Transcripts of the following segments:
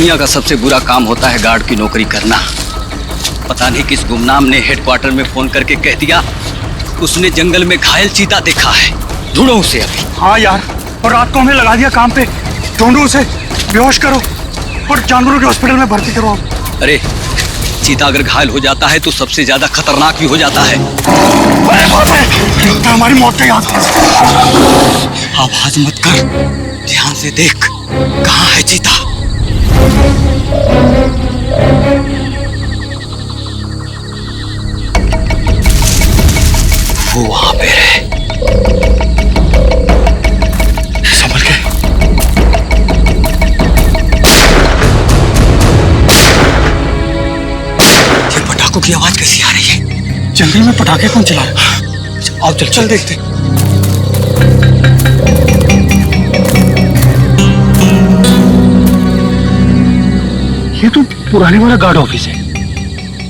दुनिया का सबसे बुरा काम होता है गार्ड की नौकरी करना। पता नहीं किस गुमनाम ने हेडक्वार्टर में फोन करके कह दिया उसने जंगल में घायल चीता देखा है। ढूंढो उसे अभी। हाँ यार, और रात को हमें लगा दिया काम पे। ढूंढो उसे, बेहोश करो और जानवरों के हॉस्पिटल में भर्ती करो। अरे चीता अगर घायल हो जाता है तो सबसे ज्यादा खतरनाक भी हो जाता है। हमारी मौत का याद। आवाज मत कर, ध्यान से देख कहाँ है चीता। वो वहां पे है। संभल के। ये पटाखों की आवाज कैसी आ रही है? जंगल में पटाखे कौन चला रहा है? आओ चल देखते। ये तो पुराने वाला गार्ड ऑफिस है।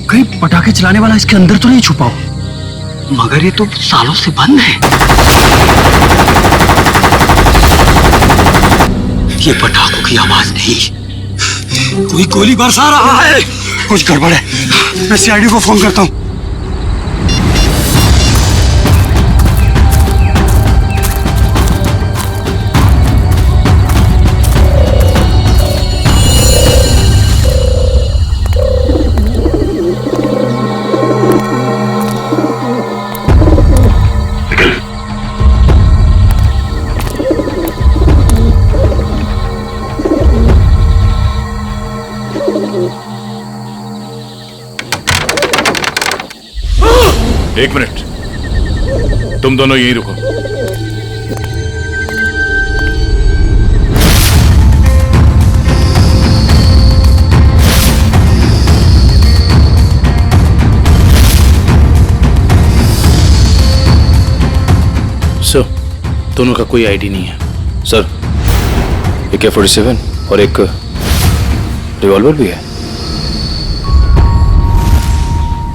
कहीं पटाखे चलाने वाला इसके अंदर तो नहीं छुपा हो? मगर ये तो सालों से बंद है। ये पटाखों की आवाज नहीं, कोई गोली बरसा रहा है। कुछ गड़बड़ है। मैं सीआईडी को फोन करता हूँ। एक मिनट, तुम दोनों यहीं रुको। सर, दोनों का कोई आईडी नहीं है। सर, AK-47 और एक रिवॉल्वर भी है।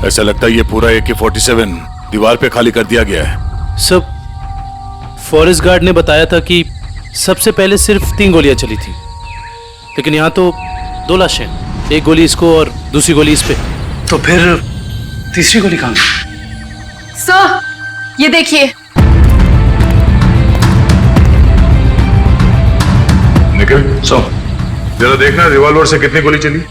ऐसा लगता है ये पूरा AK-47 दीवार पे खाली कर दिया गया है। सब फॉरेस्ट गार्ड ने बताया था कि सबसे पहले सिर्फ 3 गोलियां चली थी, लेकिन यहाँ तो 2 लाशें, एक गोली इसको और दूसरी गोली इस पे। तो फिर तीसरी गोली कहाँ? सर, ये देखिए। निखिल, जरा देखना रिवॉल्वर से कितनी गोली चली।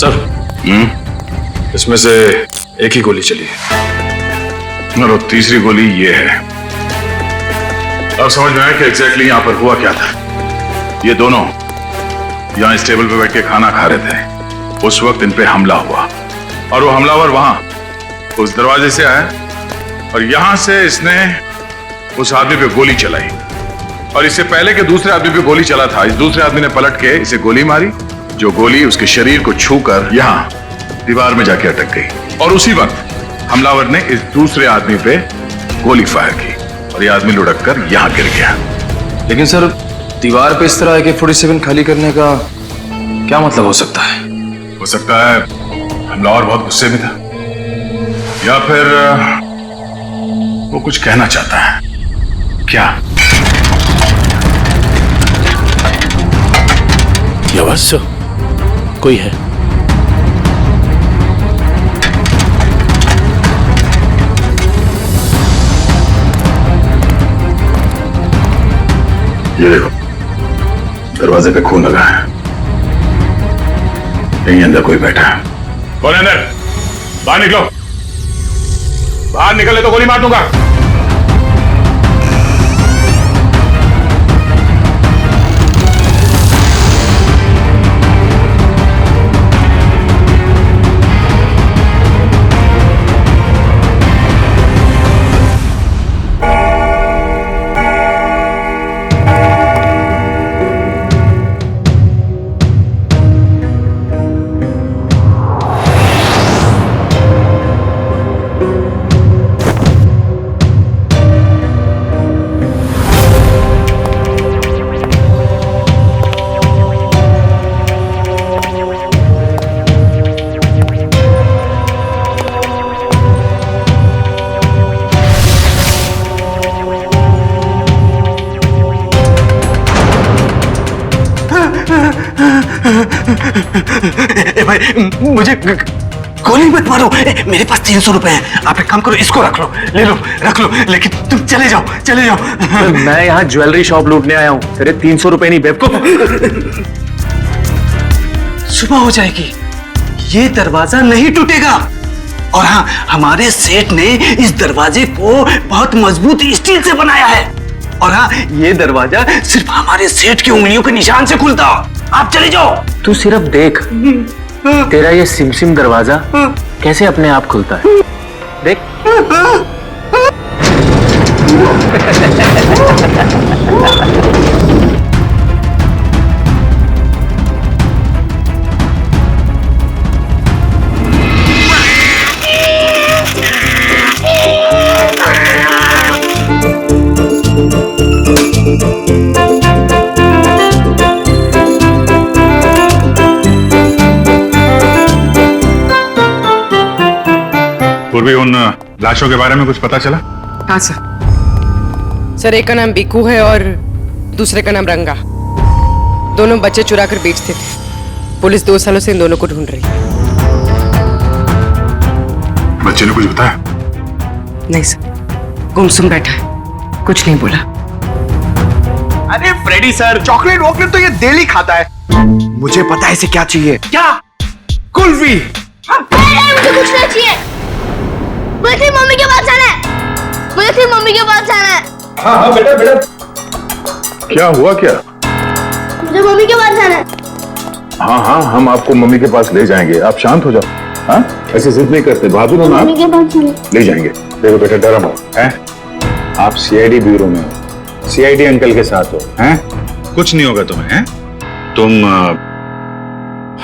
सर, इसमें से एक ही गोली चली है और तीसरी गोली ये है। अब समझ में आया कि एग्जैक्टली यहां पर हुआ क्या था। ये दोनों यहां इस टेबल पे बैठ के खाना खा रहे थे। उस वक्त इन पे हमला हुआ और वो हमलावर वहां उस दरवाजे से आया और यहां से इसने उस आदमी पे गोली चलाई और इससे पहले कि दूसरे आदमी पे गोली चला था, इस दूसरे आदमी ने पलट के इसे गोली मारी, जो गोली उसके शरीर को छूकर यहां दीवार में जाके अटक गई। और उसी वक्त हमलावर ने इस दूसरे आदमी पे गोली फायर की और यह आदमी लुढ़क कर यहां गिर गया। लेकिन सर, दीवार पे इस तरह AK-47 खाली करने का क्या मतलब हो सकता है? हो सकता है हमलावर बहुत गुस्से में था या फिर वो कुछ कहना चाहता है। क्या ये आवाज सर, कोई है। ये देखो, दरवाजे पे खून लगा है। यहीं अंदर कोई बैठा है। कौन है अंदर? बाहर निकलो। बाहर निकले तो गोली मार दूंगा। ए भाई मुझे गोली मत मारो। मेरे पास 300 रुपए हैं। आप एक काम करो, इसको रख लो, ले लो, रख लो, लेकिन तुम चले जाओ, चले जाओ। मैं यहाँ ज्वेलरी शॉप लूटने आया हूँ, तेरे 300 रुपए नहीं बेवकूफ। सुबह हो जाएगी, ये दरवाजा नहीं टूटेगा। और हाँ, हमारे सेठ ने इस दरवाजे को बहुत मजबूत स्टील से बनाया है। और हाँ, ये दरवाजा सिर्फ हमारे सेठ की उंगलियों के निशान से खुलता। आप चले जाओ। तू सिर्फ देख, तेरा ये सिमसिम दरवाजा कैसे अपने आप खुलता है, देख। पूर्वी, उन लाशों के बारे में कुछ पता चला? हाँ सर, एक का नाम बिकू है और दूसरे का नाम रंगा। दोनों बच्चे चुरा कर बेचते थे। पुलिस 2 सालों से इन दोनों को ढूंढ रही है। बच्चे ने कुछ बताया? नहीं सर, गुमसुम बैठा है, कुछ नहीं बोला। अरे फ्रेडी सर, चॉकलेट वॉकलेट तो ये डेली खाता है। मुझे पता है इसे क्या चाहिए। क्या? कुल्फी। मुझे कुछ नहीं चाहिए। मुझे तेरी मम्मी के पास जाना है। मुझे तेरी मम्मी के पास जाना है। हाँ हाँ बेटा बेटा, क्या हुआ क्या? मुझे मम्मी के पास जाना है। हाँ हाँ, हम आपको मम्मी के पास ले जाएंगे, आप शांत हो जाओ। हाँ, ऐसे जिद नहीं करते, बहादुर हो ना मम्मी के पास जाना है। ले जाएंगे। देखो बेटा, डरो मत, हैं? आप सीआईडी ब्यूरो में हो, सीआईडी अंकल के साथ हो, हैं? कुछ नहीं होगा तुम्हें, हैं? तुम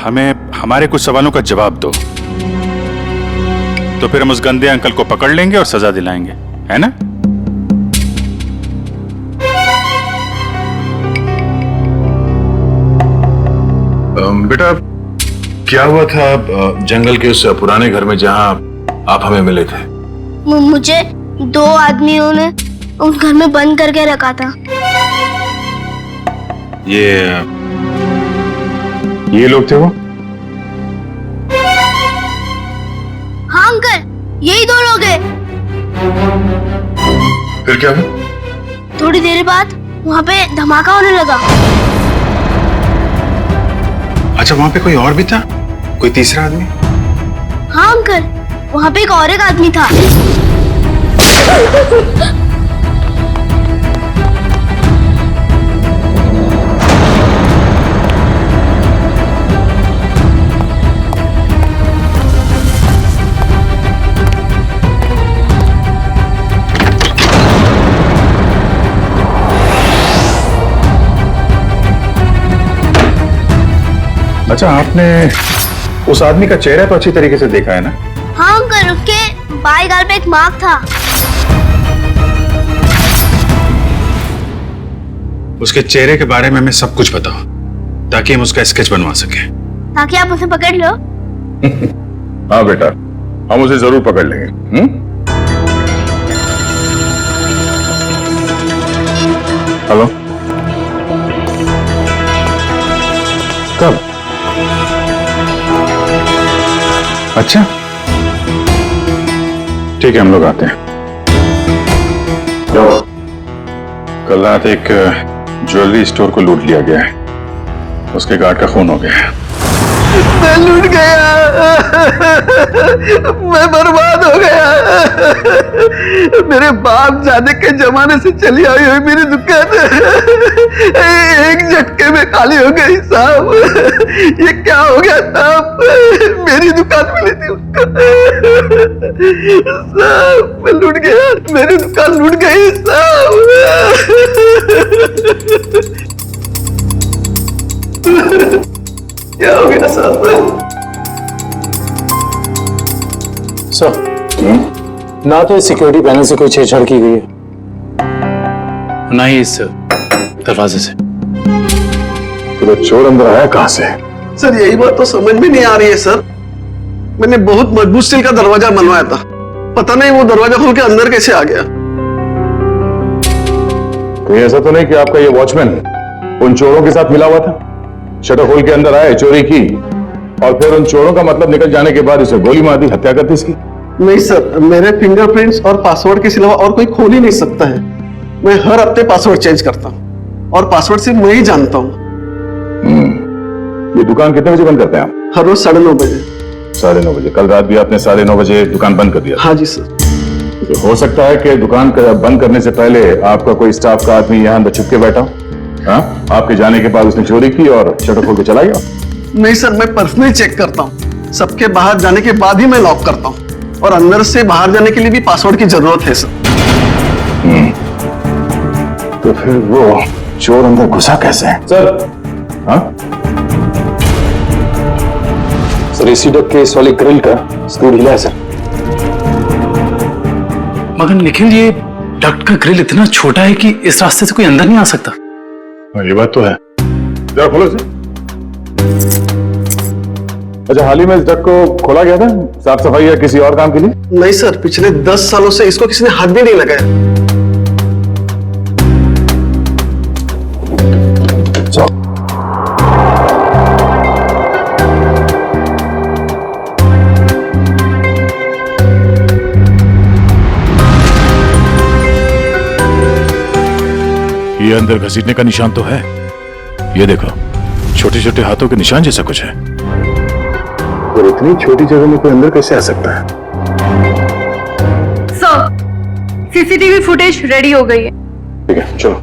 हमें हमारे कुछ सवालों का जवाब दो, तो फिर हम उस गंदे अंकल को पकड़ लेंगे और सजा दिलाएंगे, है ना? बेटा, क्या हुआ था जंगल के उस पुराने घर में जहां आप हमें मिले थे? मुझे 2 आदमियों ने उस घर में बंद करके रखा था। ये लोग थे वो? हाँ अंकल, यही 2 लोग हैं। फिर क्या हुआ? थोड़ी देर बाद वहाँ पे धमाका होने लगा। अच्छा, वहां पे कोई और भी था? कोई तीसरा आदमी? हाँ अंकल, वहाँ पे एक आदमी था। अच्छा, आपने उस आदमी का चेहरा तो अच्छी तरीके से देखा है ना? हाँ अंकल, उसके बाएं गाल पे एक मार्क था। उसके चेहरे के बारे में हमें सब कुछ बताओ, ताकि हम उसका स्केच बनवा सकें। ताकि आप उसे पकड़ लो। हाँ बेटा, हम उसे जरूर पकड़ लेंगे। हेलो, कब? अच्छा, ठीक है, हम लोग आते हैं। कल रात एक ज्वेलरी स्टोर को लूट लिया गया है, उसके गार्ड का खून हो गया है। मैं लूट गया, मैं बर्बाद हो गया। मेरे बाप जाने के जमाने से चली आई हुई मेरी दुकान एक झटके में खाली हो गई साहब। ये क्या हो गया साहब? मेरी दुकान मिली थी उसको साहब। मैं लूट गया, मेरी दुकान लूट गई साहब। क्या हो गया साहब? सर, ना तो इस सिक्योरिटी पैनल से कोई छेड़छाड़ की गई है, ना ही इस दरवाजे से। तो चोर अंदर आया कहां से? सर, यही बात तो समझ में नहीं आ रही है सर। मैंने बहुत मजबूत स्टील का दरवाजा बनवाया था, पता नहीं वो दरवाजा खोल के अंदर कैसे आ गया। तो ऐसा तो नहीं कि आपका ये वॉचमैन उन चोरों के साथ मिला हुआ था? शटर खोल के अंदर आए, चोरी की और फिर उन चोरों का मतलब निकल जाने के बाद इसे गोली मार दी, हत्या कर दी इसकी। नहीं सर, मेरे फिंगरप्रिंट्स और पासवर्ड के सिवा और कोई खोल ही नहीं सकता है। मैं हर हफ्ते पासवर्ड चेंज करता हूँ और पासवर्ड सिर्फ मैं ही जानता हूँ। ये दुकान कितने बजे बंद करते हैं आप? हर रोज 9:30 बजे। 9:30 बजे? कल रात भी आपने 9:30 बजे दुकान बंद कर दिया? हाँ जी सर। तो हो सकता है कि दुकान बंद करने से पहले आपका कोई स्टाफ का आदमी यहाँ अंदर छुप के बैठा हो। हाँ, आपके जाने के बाद उसने चोरी की और शटर खोल के चला गया। नहीं सर, मैं पर्सनली चेक करता हूँ। सबके बाहर जाने के बाद ही मैं लॉक करता हूँ और अंदर से बाहर जाने के लिए भी पासवर्ड की जरूरत है सर। तो फिर वो चोर अंदर घुसा कैसे है? सर, हाँ सर, एसी डक के इस वाले ग्रिल का स्क्रू ढीला है सर। मगर निखिल, ये डक्ट का ग्रिल इतना छोटा है कि इस रास्ते से कोई अंदर नहीं आ सकता। ये बात तो है। जरा खोलो इसे। अच्छा, हाल ही में इस डक को खोला गया था साफ सफाई या किसी और काम के लिए? नहीं सर, पिछले 10 सालों से इसको किसी ने हाथ भी नहीं लगाया। ये अंदर घसीटने का निशान तो है। ये देखो, छोटे छोटे हाथों के निशान जैसा कुछ है। और इतनी छोटी जगह में कोई अंदर कैसे आ सकता है? सर, सीसीटीवी फुटेज रेडी हो गई है। ठीक है, चलो।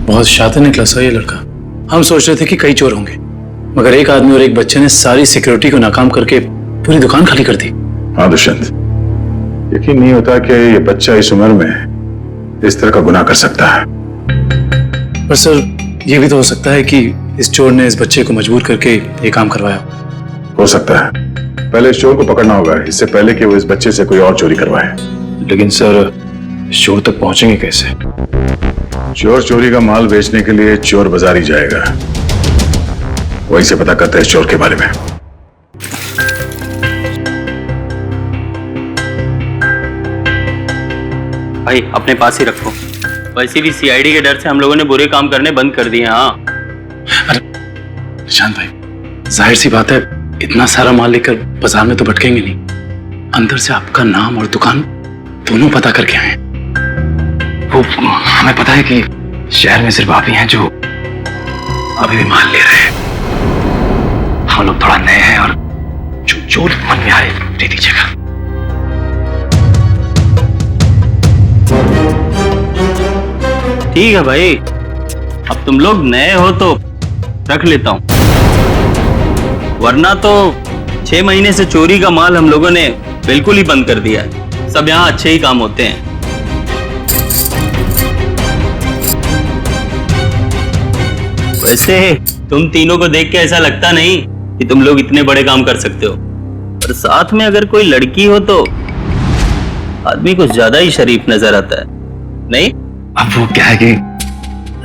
बहुत शातिर निकला सर ये लड़का। हम सोच रहे थे कि कई चोर होंगे, मगर एक आदमी और एक बच्चे ने सारी सिक्योरिटी को नाकाम करके पूरी दुकान खाली कर दी। हाँ दुष्यंत, यकीन नहीं होता कि ये बच्चा इस उम्र में इस तरह का गुनाह कर सकता है। पर सर, ये भी तो हो सकता है कि इस चोर ने इस बच्चे को मजबूर करके ये काम करवाया। हो सकता है। पहले इस चोर को पकड़ना होगा, इससे पहले कि वो इस बच्चे से कोई और चोरी करवाए। लेकिन सर, इस चोर तक पहुंचेंगे कैसे? चोर चोरी का माल बेचने के लिए चोर बाजार ही जाएगा। वहीं से पता करते हैं इस चोर के बारे में। भाई अपने पास ही रखो। वैसे भी सीआईडी के डर से हम लोगों ने बुरे काम करने बंद कर दिए। हाँ अरे निशांत भाई, जाहिर सी बात है, इतना सारा माल लेकर बाजार में तो भटकेंगे नहीं। अंदर से आपका नाम और दुकान दोनों पता करके आए। वो हमें पता है कि शहर में सिर्फ आप ही हैं जो अभी भी माल ले रहे हैं। हम लोग थोड़ा नए हैं और जो मन में आए दे दीजिएगा। ठीक है भाई, अब तुम लोग नए हो तो रख लेता हूं, वरना तो 6 महीने से चोरी का माल हम लोगों ने बिल्कुल ही बंद कर दिया है। सब यहाँ अच्छे ही काम होते हैं। वैसे तुम तीनों को देख के ऐसा लगता नहीं कि तुम लोग इतने बड़े काम कर सकते हो, और साथ में अगर कोई लड़की हो तो आदमी कुछ ज्यादा ही शरीफ नजर आता है, नहीं? अब वो क्या है कि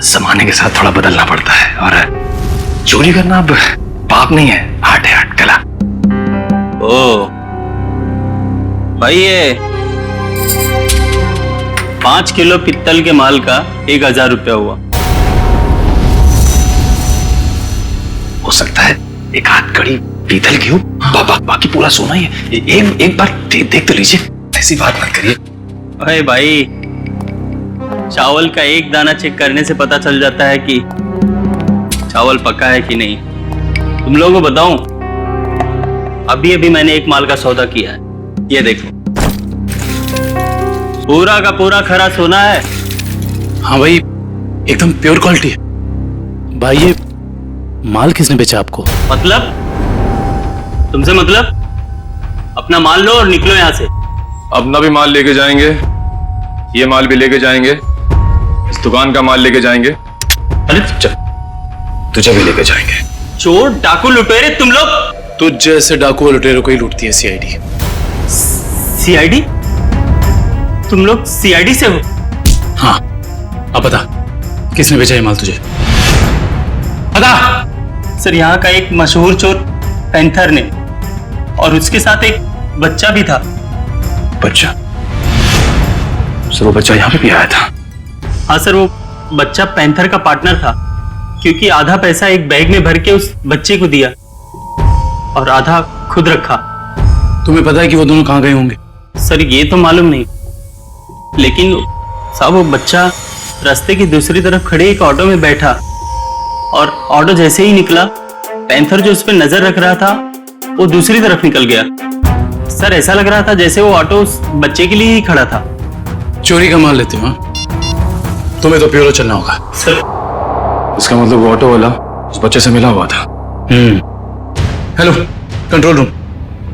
जमाने के साथ थोड़ा बदलना पड़ता है, और चोरी करना अब पाप नहीं है, आर्ट है, आर्ट कला। ओ भाई, ये 5 किलो पित्तल के माल का 1000 रुपया हुआ। सकता है एक आध कड़ी पीतल की हो, बाकी पूरा सोना ही है। एक बार देख तो लीजिए, ऐसी बात मत करिए। अरे भाई, चावल का एक दाना चेक करने से पता चल जाता है कि चावल पका है कि नहीं। तुम लोगों को बताऊं, अभी अभी मैंने एक माल का सौदा किया है, ये देखो, पूरा का पूरा खरा सोना है। हाँ भाई, एकदम प्योर क्वालिटी है। भाई ये माल किसने बेचा आपको? मतलब? तुमसे मतलब? अपना माल लो और निकलो यहां से। अपना भी माल लेके जाएंगे, ये माल भी लेके जाएंगे, इस दुकान का माल लेके जाएंगे। अरे चल, तुझे भी लेके जाएंगे। चोर डाकू लुटेरे तुम लोग। तुझ जैसे डाकू और लुटेरों को ही लूटती है सीआईडी। सीआईडी? तुम लोग सीआईडी से हो? हाँ, अब बता किसने बेचा ये माल तुझे? बता। सर, यहाँ का एक मशहूर चोर पैंथर ने, और उसके साथ एक बच्चा भी था। बच्चा? सर वो बच्चा यहाँ पे भी आया था? हाँ सर, वो बच्चा पैंथर का पार्टनर था, क्योंकि आधा पैसा एक बैग में भर के उस बच्चे को दिया और आधा खुद रखा। तुम्हें पता है कि वो दोनों कहाँ गए होंगे? सर ये तो मालूम नहीं, लेकिन साहब वो बच्चा रास्ते की दूसरी तरफ खड़े एक ऑटो में बैठा, और ऑटो जैसे ही निकला, पैंथर जो उस पर नजर रख रहा था वो दूसरी तरफ निकल गया। सर ऐसा लग रहा था जैसे वो ऑटो उस बच्चे के लिए ही खड़ा था। चोरी का माल लेते हो? तुम्हें तो प्योरो चलना होगा। सर इसका मतलब वो ऑटो वाला उस बच्चे से मिला हुआ था। हेलो कंट्रोल रूम,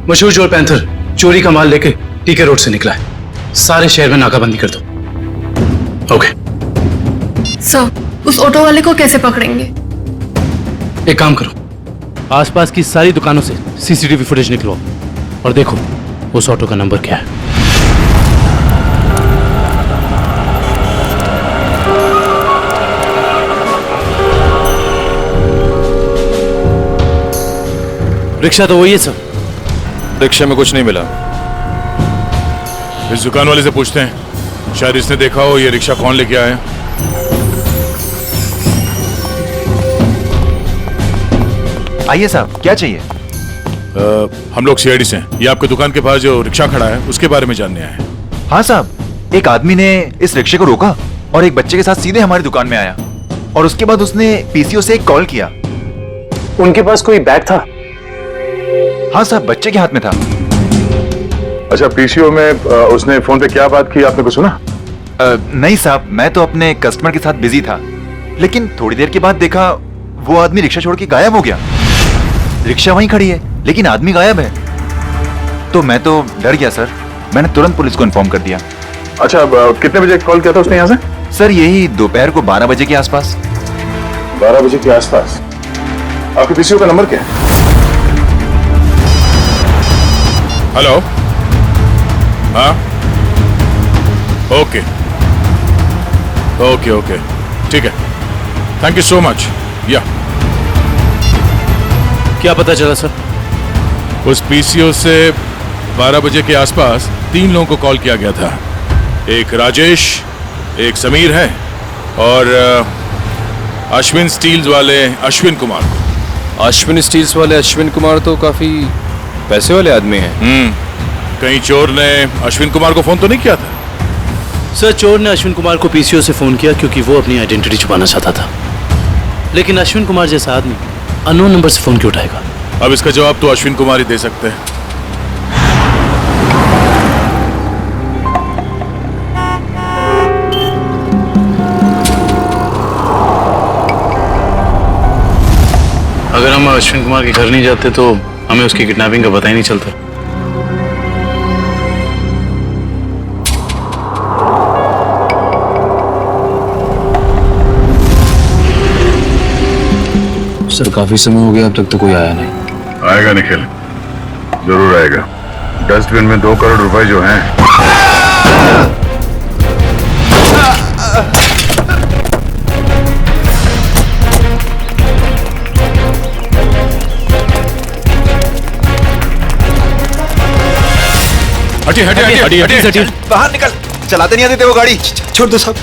मशहूर चोर पैंथर चोरी का माल लेके टीके रोड से निकला है। सारे शहर में नाकाबंदी कर दो। ओके सर, उस ऑटो वाले को कैसे पकड़ेंगे? एक काम करो, आसपास की सारी दुकानों से सीसीटीवी फुटेज निकलो और देखो उस ऑटो का नंबर क्या है। रिक्शा तो वही है सर। रिक्शे में कुछ नहीं मिला। इस दुकान वाले से पूछते हैं, शायद इसने देखा हो ये रिक्शा कौन लेके आया। आइए साहब, क्या चाहिए? हम लोग सीआईडी से हैं। ये आपकी दुकान के पास जो रिक्शा खड़ा है उसके बारे में जानने आए हैं। हाँ साहब, एक आदमी ने इस रिक्शे को रोका और एक बच्चे के साथ सीधे हमारी दुकान में आया, और उसके बाद उसने पीसीओ से एक कॉल किया। उनके पास कोई बैग था? हाँ साहब, बच्चे के हाथ में था। अच्छा, पीसीओ में उसने फोन पे क्या बात की, आपने कुछ सुना? नहीं साहब, मैं तो अपने कस्टमर के साथ बिजी था, लेकिन थोड़ी देर के बाद देखा वो आदमी रिक्शा छोड़ के गायब हो गया। रिक्शा वहीं खड़ी है लेकिन आदमी गायब है। तो मैं तो डर गया सर, मैंने तुरंत पुलिस को इन्फॉर्म कर दिया। अच्छा, कितने बजे कॉल किया था उसने यहाँ से? सर यही दोपहर को 12 बजे के आसपास। 12 बजे के आसपास। आपके पीसीओ का नंबर क्या है? हेलो, हाँ, ओके ओके ओके, ठीक है, थैंक यू सो मच। या क्या पता चला सर? उस पीसीओ से 12 बजे के आसपास 3 लोगों को कॉल किया गया था। एक राजेश, एक समीर है, और अश्विन स्टील्स वाले अश्विन कुमार। अश्विन स्टील्स वाले अश्विन कुमार तो काफी पैसे वाले आदमी हैं। कहीं चोर ने अश्विन कुमार को फोन तो नहीं किया था? सर चोर ने अश्विन कुमार को पीसीओ से फोन किया क्योंकि वो अपनी आइडेंटिटी छुपाना चाहता था, लेकिन अश्विन कुमार जैसा आदमी अननोन नंबर से फोन क्यों उठाएगा? अब इसका जवाब तो अश्विन कुमार ही दे सकते हैं। अगर हम अश्विन कुमार के घर नहीं जाते तो हमें उसकी किडनैपिंग का पता ही नहीं चलता। सर काफी समय हो गया, अब तक तो कोई आया नहीं। आएगा निखिल, जरूर आएगा। डस्टबिन में 2 करोड़ रुपए जो हैं। हटिए हटिए हटिए हटिए, बाहर निकल। चलाते नहीं आते थे वो गाड़ी। छोड़ दो सब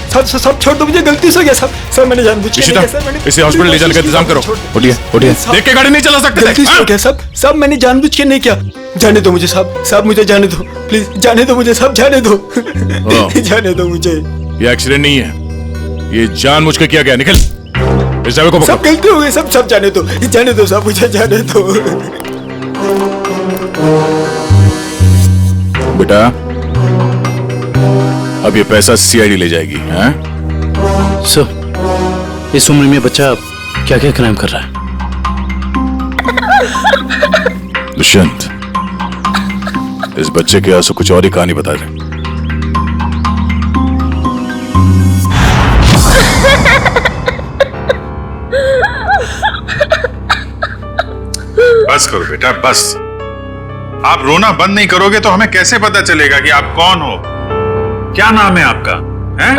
छोड़ दो, मुझे गलती से हो गया सब मैंने जानबूझ के नहीं किया सर। इसे हॉस्पिटल ले जाने का इंतजाम करो। उठिए उठिए, देख के गाड़ी नहीं चला सकते। गलती से हो गया सब मैंने जानबूझ के नहीं किया। जाने दो मुझे साहब मुझे जाने दो, प्लीज जाने दो मुझे साहब, जाने दो जाने दो मुझे। ये एक्सीडेंट नहीं है, ये जानबूझ के किया गया। निकल इस ड्राइवर को पकड़ो। सब गलती हो गई सब जाने दो साहब, मुझे जाने दो। बेटा अब ये पैसा सीआईडी ले जाएगी। हैं? सर इस उम्र में बच्चा क्या क्या क्राइम कर रहा है? दुष्यंत, इस बच्चे के आंसू कुछ और ही कहानी बता दे। बस करो बेटा बस। आप रोना बंद नहीं करोगे तो हमें कैसे पता चलेगा कि आप कौन हो? क्या नाम है आपका? हैं?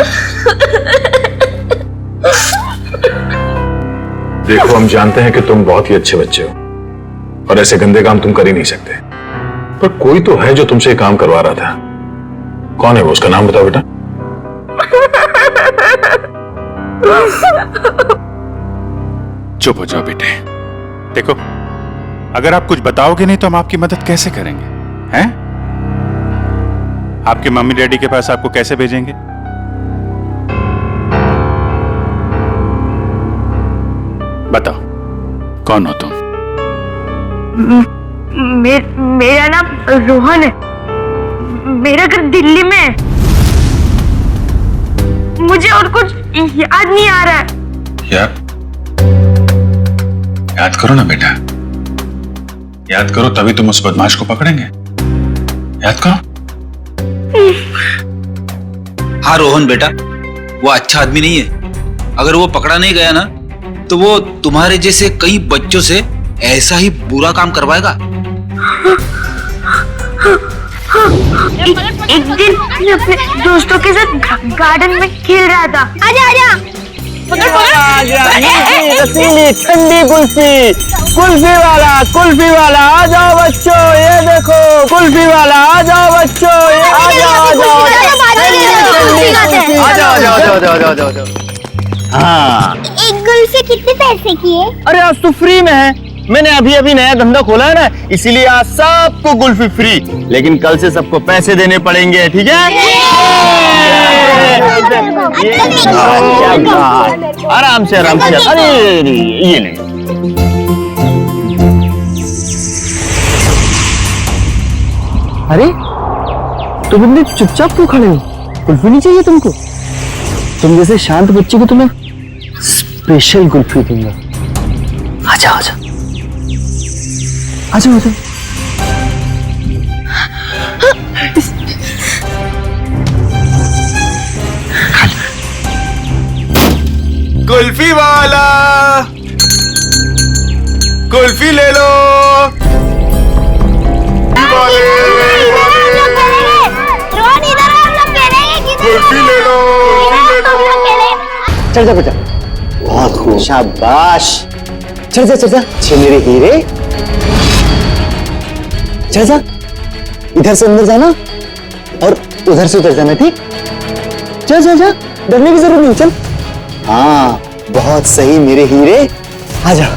देखो हम जानते हैं कि तुम बहुत ही अच्छे बच्चे हो और ऐसे गंदे काम तुम कर ही नहीं सकते, पर कोई तो है जो तुमसे काम करवा रहा था। कौन है वो? उसका नाम बताओ बेटा। चुप हो जाओ बेटे। देखो अगर आप कुछ बताओगे नहीं तो हम आपकी मदद कैसे करेंगे? हैं? आपके मम्मी डैडी के पास आपको कैसे भेजेंगे? बताओ कौन हो तुम? मेरा नाम रोहन है, मेरा घर दिल्ली में है। मुझे और कुछ याद नहीं आ रहा है। याद करो ना बेटा, याद करो तभी तुम उस बदमाश को पकड़ेंगे। याद करो। हाँ रोहन बेटा, वो अच्छा आदमी नहीं है। अगर वो पकड़ा नहीं गया ना तो वो तुम्हारे जैसे कई बच्चों से ऐसा ही बुरा काम करवाएगा। एक दिन मैं अपने दोस्तों के साथ गार्डन में खेल रहा था। आजा रसीली ठंडी कुल्फी वाला आ जाओ बच्चों, ये देखो कुल्फी वाला आ जाओ बच्चों, आ जाओ। हाँ, एक कुल्फी कितने पैसे की है? अरे आज तो फ्री में है। मैंने अभी नया धंधा खोला है ना, इसीलिए आज सबको कुल्फी फ्री, लेकिन कल से सबको पैसे देने पड़ेंगे, ठीक है? आराम से अरे ये ले। अरे तुम इतने चुपचाप क्यों खड़े हो? कुल्फी नहीं चाहिए तुमको? तुम जैसे शांत बच्चे को तुम्हें स्पेशल कुल्फी दूंगा। आजा कुल्फी वाला, कुल्फी ले लो। कुल्फी ले लो। चल जा बेटा, बहुत खूब, शाबाश। चल जा मेरे हीरे, चल जा। इधर से अंदर जाना और उधर से उधर जाना, ठीक? जा, डरने की जरूरत नहीं, चल। हाँ बहुत सही मेरे हीरे, आ जा।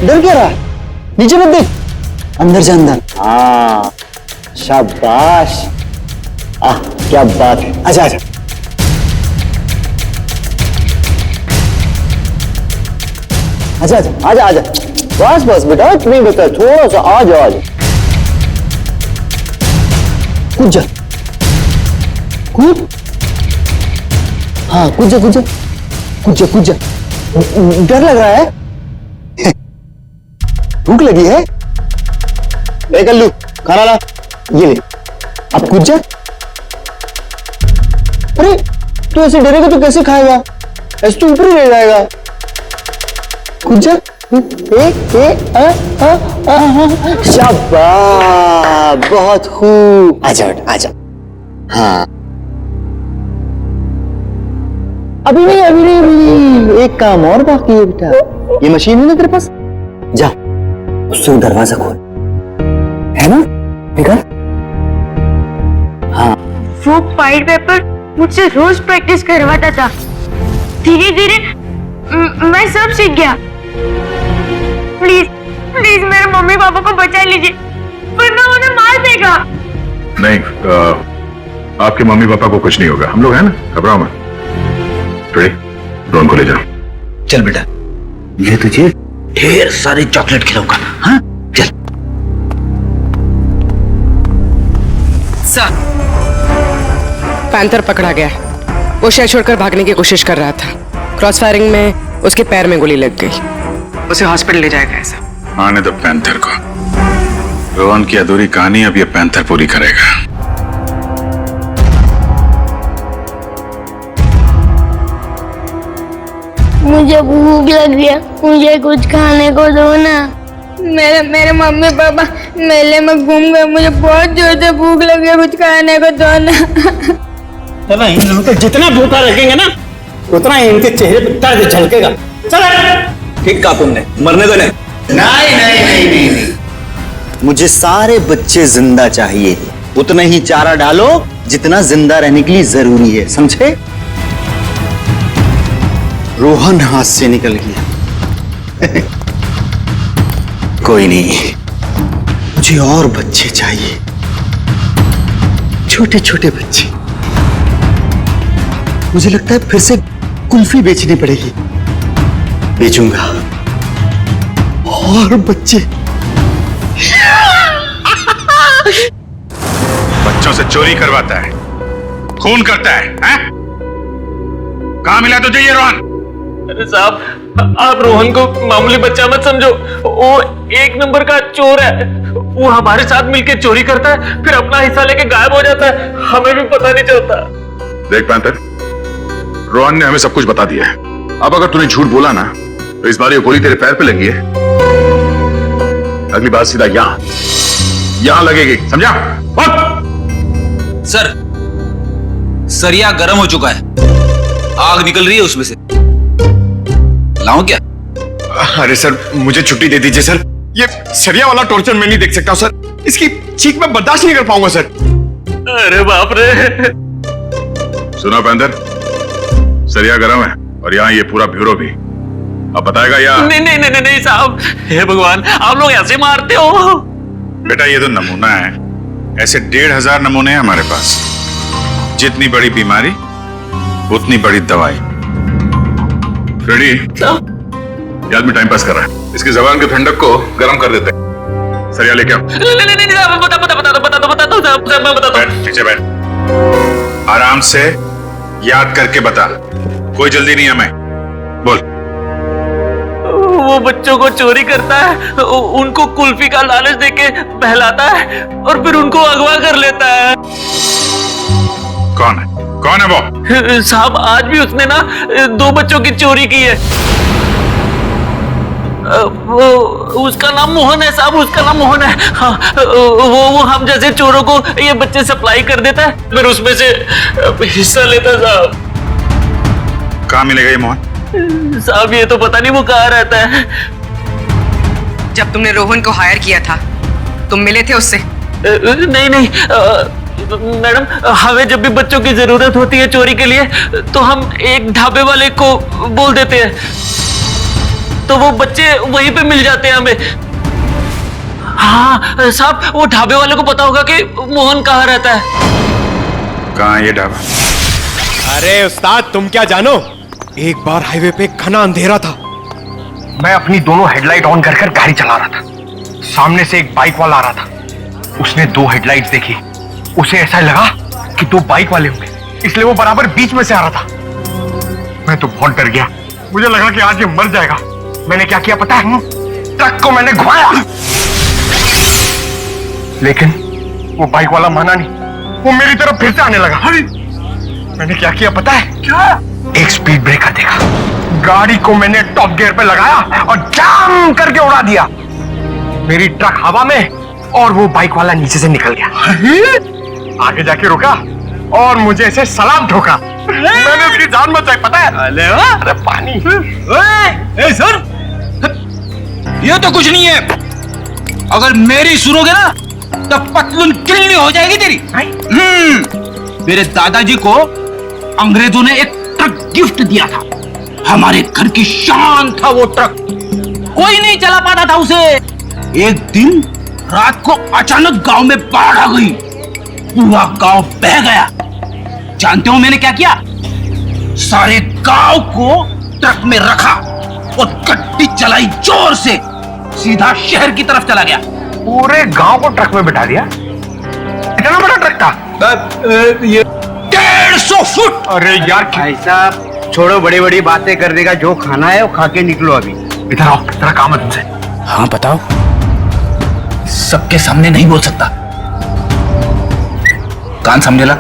डर क्या रहा? नीचे मत देख, अंदर जा अंदर। हाँ शाबाश, क्या बात है। आजा बस बेटा, नहीं बता, थोड़ा सा आजा। कूद जा, कूद। हाँ कूद जा। डर लग रहा है? भूख लगी है? ए कल्लू, खाना ला, ये ले। अब कूद जा। अरे तू ऐसे डरेगा तो कैसे खाएगा? ऐसे तो ऊपर ही रह जाएगा। कूद जा। शाबाश, बहुत खूब। आजा। हाँ अभी नहीं, एक काम और बाकी है बेटा। ये मशीन है ना तेरे पास, जा उससे दरवाजा खोल। है ना निकल। हाँ वो पाइल पेपर मुझसे रोज प्रैक्टिस करवाता था। धीरे धीरे मैं सब सीख गया। प्लीज प्लीज मेरे मम्मी पापा को बचा लीजिए, वरना उन्हें मार देगा। नहीं, आपके मम्मी पापा को कुछ नहीं होगा, हम लोग हैं ना, घबराओ मत। रोहन को ले जाओ। चल बेटा, मैं तुझे ढेर सारी चॉकलेट खिलाऊंगा। हाँ चल। सर, पैंथर पकड़ा गया। वो शहर छोड़कर भागने की कोशिश कर रहा था। क्रॉस फायरिंग में उसके पैर में गोली लग गई। उसे हॉस्पिटल ले जाया गया सर। आने दो पैंथर को। रोहन की अधूरी कहानी अब ये पैंथर पूरी करेगा। मुझे भूख लग गया, मुझे कुछ खाने को दो ना। मेरे मम्मी पापा मेले में घूम गए, मुझे बहुत जोर से भूख लग गया, कुछ खाने को दो ना। चलो इन लोगों को जितना भूखा लगेंगे ना, उतना ही इनके चेहरे पर दर्द झलकेगा। चलो। ठीक कहा तुमने, मरने दो नहीं। नहीं नहीं नहीं नहीं नहीं, मुझे सारे बच्चे जिंदा चाहिए। उतना ही चारा डालो जितना जिंदा रहने के लिए जरूरी है, समझे? रोहन हाथ से निकल गया। कोई नहीं, मुझे और बच्चे चाहिए, छोटे छोटे बच्चे। मुझे लगता है फिर से कुल्फी बेचनी पड़ेगी, बेचूंगा और बच्चे। बच्चों से चोरी करवाता है, खून करता है, हैं? कहां मिला तुझे ये रोहन? अरे साहब, आप रोहन को मामूली बच्चा मत समझो। वो एक नंबर का चोर है। वो हमारे साथ मिलकर चोरी करता है, फिर अपना हिस्सा लेके गायब हो जाता है, हमें भी पता नहीं चलता। देख पैंथर, रोहन ने हमें सब कुछ बता दिया है। अब अगर तूने झूठ बोला ना, तो इस बार ये गोली तेरे पैर पे लगी है, अगली बार सीधा यहां लगेगी, समझा? सर, सरिया गर्म हो चुका है, आग निकल रही है उसमें से। लाऊं क्या? अरे सर, मुझे छुट्टी दे दीजिए सर। ये सरिया वाला टॉर्चर मैं नहीं देख सकता सर। इसकी चीख मैं बर्दाश्त नहीं कर पाऊंगा सर। अरे बाप रे। सुना पैंथर, सरिया गरम है और यहाँ ये पूरा ब्यूरो भी। अब बताएगा या? नहीं नहीं नहीं नहीं साहब, हे भगवान, आप लोग ऐसे मारते हो? बेटा ये तो नमूना है, ऐसे 1500 नमूने हैं हमारे पास। जितनी बड़ी बीमारी उतनी बड़ी दवाई। फ्रेडी, ये आदमी टाइम पास कर रहा है, इसकी जबान के ठंडक को गर्म कर देते हैं। सरिया लेके आओ। नहीं साहब, बता दो साहब, मैं बताता हूं। पीछे बैठ, आराम से याद करके बता, कोई जल्दी नहीं है। मैं बोल। वो बच्चों को चोरी करता है, उनको कुल्फी का लालच देके बहलाता है और फिर उनको अगवा कर लेता है। कौन है? कौन है वो? साहब, आज भी उसने ना 2 बच्चों की चोरी की है। वो उसका नाम मोहन है साहब, उसका नाम मोहन है। हाँ, वो हम जैसे चोरों को ये बच्चे सप्लाई कर देता है, फिर उसमें से हिस्सा लेता है साहब। कहाँ मिलेगा ये मोहन? साहब ये तो पता नहीं वो कहाँ रहता है। जब तुमने रोहन को हायर किया था, तुम मिले थे उससे? नहीं मैडम, हमें जब भी बच्चों की जरूरत होती है चोरी के लिए, तो हम एक ढाबे वाले को बोल देते हैं, तो वो बच्चे वहीं पे मिल जाते हैं हमें। हाँ साहब, वो ढाबे वाले को पता होगा कि मोहन कहाँ रहता है। कहाँ है ये ढाबा? अरे उस्ताद, तुम क्या जानो, एक बार हाईवे पे घना अंधेरा था। मैं अपनी दोनों हेडलाइट ऑन कर गाड़ी चला रहा था। सामने से एक बाइक वाला आ रहा था। उसने 2 हेडलाइट्स देखी। उसे ऐसा लगा कि 2 बाइक वाले होंगे, इसलिए वो बराबर बीच में से आ रहा था। मैं तो बहुत डर गया, मुझे लगा कि आज ये मर जाएगा। मैंने क्या किया पता है? ट्रक को मैंने घुमाया, लेकिन वो बाइक वाला माना नहीं, वो मेरी तरफ फिर से आने लगा। मैंने क्या किया पता है? क्या? एक स्पीड ब्रेकर देखा, गाड़ी को मैंने टॉप गियर पे लगाया और जाम करके उड़ा दिया। मेरी ट्रक हवा में और वो बाइक वाला नीचे से निकल गया। आगे जाके रुका और मुझे ऐसे सलाम ठोका। मैंने उसकी जान बचाई पता है? अरे पानी। सर, ये तो कुछ नहीं है। अगर मेरी सुनोगे ना तो पतलून किल्ली हो जाएगी तेरी। मेरे दादाजी को अंग्रेजों ने एक ट्रक गिफ्ट दिया था, हमारे घर की शान था वो ट्रक, कोई नहीं चला पाता था उसे। एक दिन रात को अचानक गांव में बाढ़ आ गई, पूरा गांव बह गया। जानते हो मैंने क्या किया? सारे गांव को ट्रक में रखा और गड्डी चलाई जोर से, सीधा शहर की तरफ चला गया। पूरे गांव को ट्रक में बिठा दिया? इतना बड़ा ट्रक था? ये 150 फुट। अरे यार भाई साहब छोड़ो बड़ी बड़ी बातें करने का, जो खाना है वो खा के निकलो अभी। इधर आओ, तेरा काम है तुमसे। हाँ बताओ। सबके सामने नहीं बोल सकता, कान समझे ला।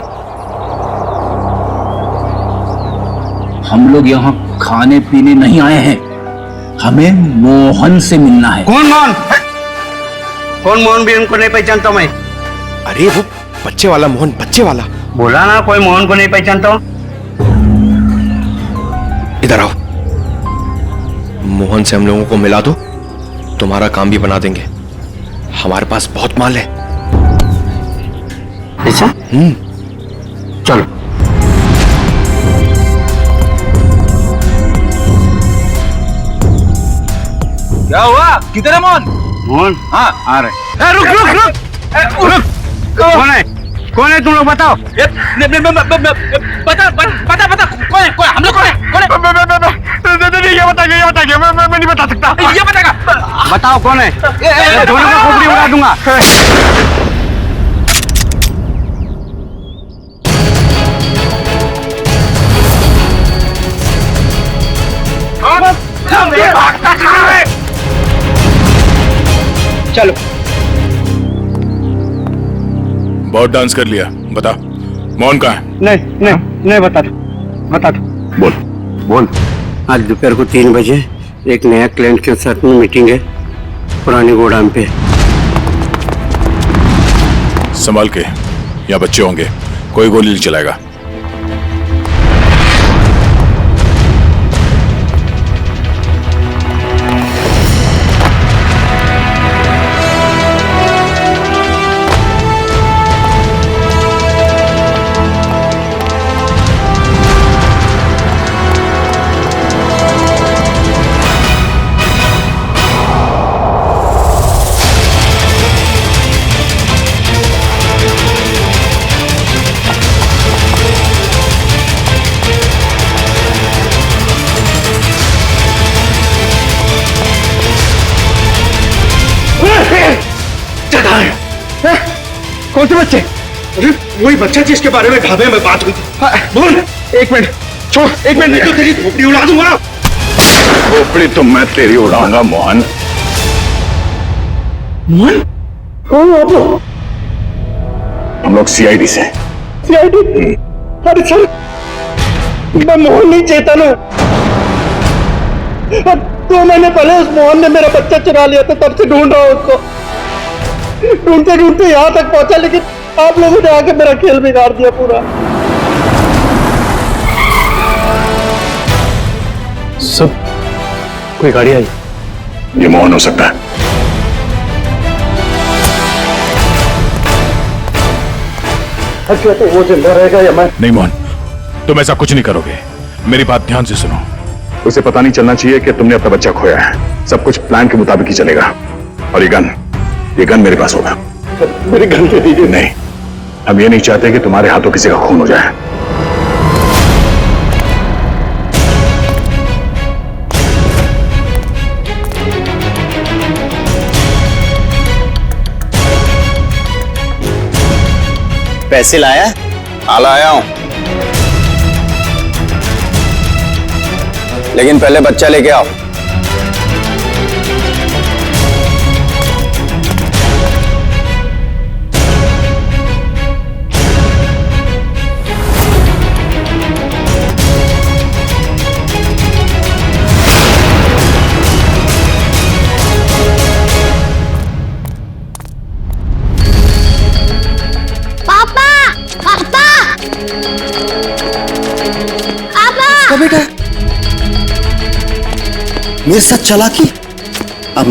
हम लोग यहाँ खाने पीने नहीं आए हैं, हमें मोहन से मिलना है। कौन मोहन? कौन मोहन भी उनको नहीं पहचानता मैं। अरे वो बच्चे वाला मोहन, बच्चे वाला। बोला ना कोई मोहन को नहीं पहचानता हूँ। इधर आओ, मोहन से हम लोगों को मिला दो, तुम्हारा काम भी बना देंगे। हमारे पास बहुत माल है। ऐसा? चलो। क्या हुआ? किधर है मोहन? मोहन? हाँ आ रहे। रुक रुक रुक रुक। कौन है? कौन है तुम लोग बताओ। बता बता बता कौन है? कौन है? हम लोग कौन है? कौन है? ये बताइए, मैं नहीं बता सकता। ये बताएगा। बताओ कौन है? दोनों का खोपड़ी उड़ा दूंगा। चलो। बहुत डांस कर लिया, बता मोहन कहाँ है? नहीं बता दो। बोल बोल। आज दोपहर को 3 बजे एक नया क्लाइंट के साथ में मीटिंग है पुरानी गोदाम पे। संभाल के, यहाँ बच्चे होंगे, कोई गोली नहीं चलाएगा। कौन से बच्चे? अरे वही बच्चा जिसके बारे में ढाबे में बात हुई थी। बोल। एक मिनट छोड़, एक मिनट, नहीं तो तेरी खोपड़ी उड़ा दूंगा। खोपड़ी तो मैं तेरी उड़ाऊंगा मोहन। मोहन? कौन आप लोग? हम लोग CID से। CID? अरे सर, मैं मोहन नहीं चेतन हूँ। 2 महीने पहले उस मोहन ने मेरा बच्चा चुरा लिया था, तब से ढूंढ रहा हूँ उसको। ढूंढते ढूंढते यहाँ तक पहुंचा, लेकिन आप लोगों ने आके मेरा खेल बिगाड़ दिया पूरा। सब कोई गाड़ी आई? ये मोहन हो सकता है। अच्छा तो वो जिंदा रहेगा या मैं? नहीं मोहन, तुम ऐसा कुछ नहीं करोगे। मेरी बात ध्यान से सुनो। उसे पता नहीं चलना चाहिए कि तुमने अपना बच्चा खोया है। सब कुछ प्लान के मुताबिक ही चलेगा। और ये गन मेरे पास होगा। मेरी गन दे दीजिए। नहीं, हम ये नहीं चाहते कि तुम्हारे हाथों किसी का खून हो जाए। पैसे लाया? हाँ लाया हूं, लेकिन पहले बच्चा लेके आओ। बेटा मेरे साथ चला कि अब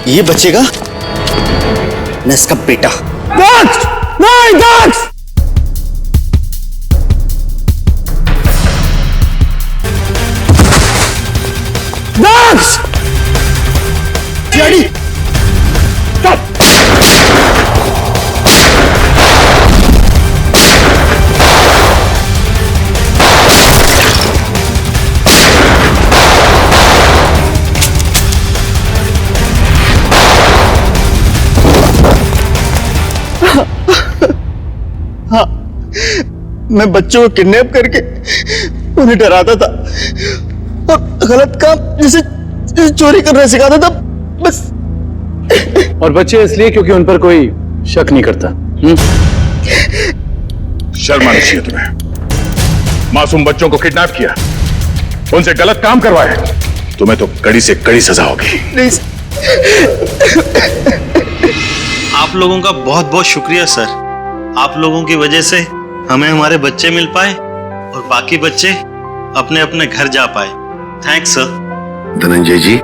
ये बचेगा न इसका बेटा। दक्ष नहीं, दक्ष दक्ष डैडी हाँ, मैं बच्चों को किडनैप करके उन्हें डराता था और गलत काम जैसे चोरी करना सिखाता था बस। और बच्चे इसलिए क्योंकि उन पर कोई शक नहीं करता। शर्म आनी चाहिए तुम्हें। मासूम बच्चों को किडनैप किया, उनसे गलत काम करवाए, तुम्हें तो कड़ी से कड़ी सजा होगी। आप लोगों का बहुत बहुत शुक्रिया सर। आप लोगों की वजह से हमें हमारे बच्चे मिल पाए और बाकी बच्चे अपने अपने घर जा पाए। Thanks sir. धनंजय जी,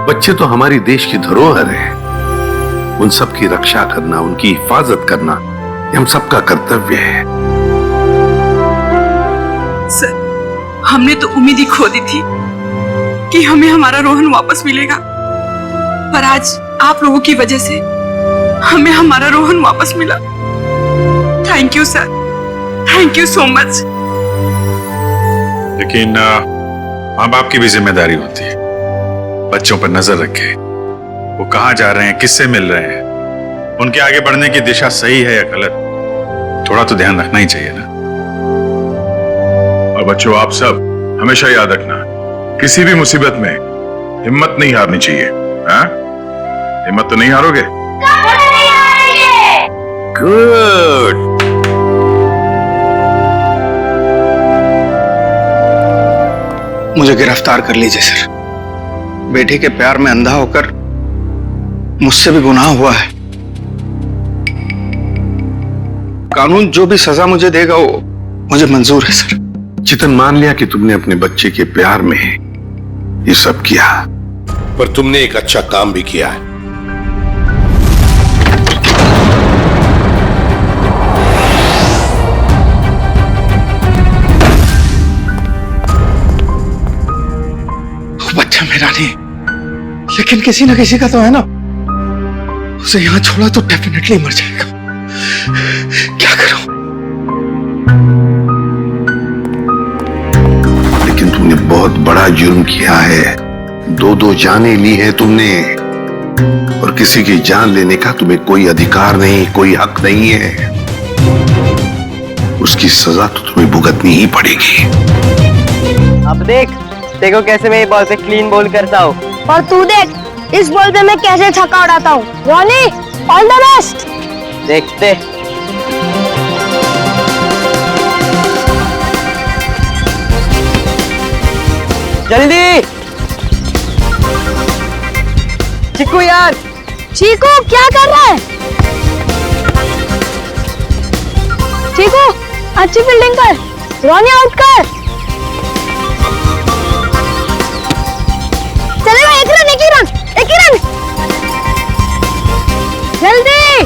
बच्चे तो हमारी देश की धरोहर है। उन सब की रक्षा करना, उनकी हिफाजत करना हम सबका कर्तव्य है। सर, हमने तो उम्मीद ही खो दी थी कि हमें हमारा रोहन वापस मिलेगा, पर आज आप लोगों की वजह से हमें हमारा रोहन वापस मिला। Thank you sir, thank you so much. लेकिन माँ बाप की भी जिम्मेदारी होती है, बच्चों पर नजर रखे, वो कहाँ जा रहे हैं, किससे मिल रहे हैं, उनके आगे बढ़ने की दिशा सही है या गलत, थोड़ा तो ध्यान रखना ही चाहिए ना। और बच्चों, आप सब हमेशा याद रखना, किसी भी मुसीबत में हिम्मत नहीं हारनी चाहिए। हाँ? हिम्मत तो नहीं हारोगे? गुड। मुझे गिरफ्तार कर लीजिए सर। बेटे के प्यार में अंधा होकर मुझसे भी गुनाह हुआ है। कानून जो भी सजा मुझे देगा वो मुझे मंजूर है सर। चितन, मान लिया कि तुमने अपने बच्चे के प्यार में ये सब किया, पर तुमने एक अच्छा काम भी किया है। बच्चा मेरा नहीं, लेकिन किसी ना किसी का तो है ना। उसे यहां छोड़ा तो डेफिनेटली मर जाएगा। क्या करूं? लेकिन तुमने बहुत बड़ा जुर्म किया है। दो जानें ली है तुमने, और किसी की जान लेने का तुम्हें कोई अधिकार नहीं, कोई हक नहीं है। उसकी सजा तो तुम्हें भुगतनी ही पड़ेगी। अब देखो कैसे मैं ये बॉल पे क्लीन बॉल करता हूँ। और तू देख, इस बॉल पे मैं कैसे छक्का उड़ाता हूँ। Ronnie, all the best. देखते। जल्दी। चिकू यार। चीकू क्या कर रहा है? चीकू अच्छी फील्डिंग कर। रॉनी आउट कर। चलेगा, एक ही रन। जल्दी।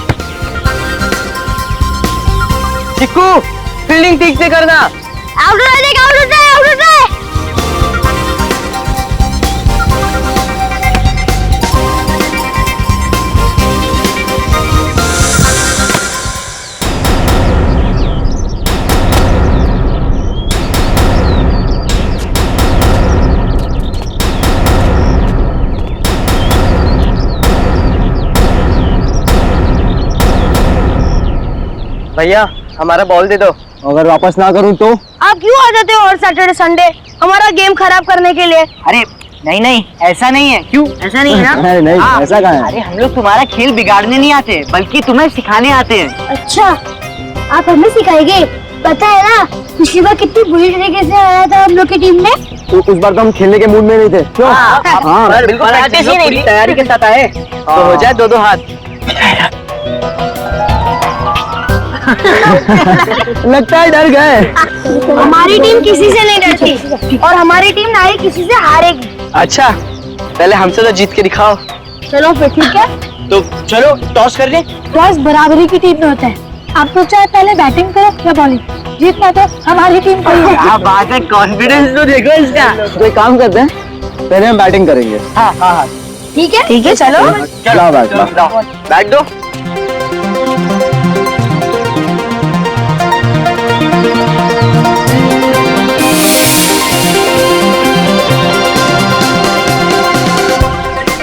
चिकू फील्डिंग ठीक से करना। आउट हो जाए। भैया हमारा बॉल दे दो। अगर वापस ना करूं तो? आप क्यों आ जाते हो हर सैटरडे संडे हमारा गेम खराब करने के लिए? अरे नहीं, ऐसा नहीं है। क्यों? ऐसा नहीं है ना? नहीं, ऐसा कहाँ है? अरे हम लोग तुम्हारा खेल बिगाड़ने नहीं आते, बल्कि तुम्हें सिखाने आते हैं। अच्छा, आप हमें सिखाएंगे? पता है ना पिछली बार कितनी बुरी तरीके से आया था हम लोग की टीम में। तो उस बार तो हम खेलने के मूड में नहीं थे। क्यों? हाँ, बिल्कुल तैयारी के साथ आए तो हो जाए 2-2 हाथ। लगता है डर गए। हमारी टीम किसी से नहीं डरती और हमारी टीम ना ही किसी से हारेगी। अच्छा, पहले हमसे तो जीत के दिखाओ। चलो फिर ठीक है। तो चलो टॉस कर ले। टॉस बराबरी की टीम में होता है। आप तो चाहे पहले बैटिंग करो या बॉलिंग, जीतना तो हमारी टीम को ही है। क्या बात है, कॉन्फिडेंस तो देखो इसका। तो एक काम करते हैं, पहले हम बैटिंग करेंगे। हाँ हाँ हाँ ठीक है चलो। लाओ बैट, लाओ। बैट दो।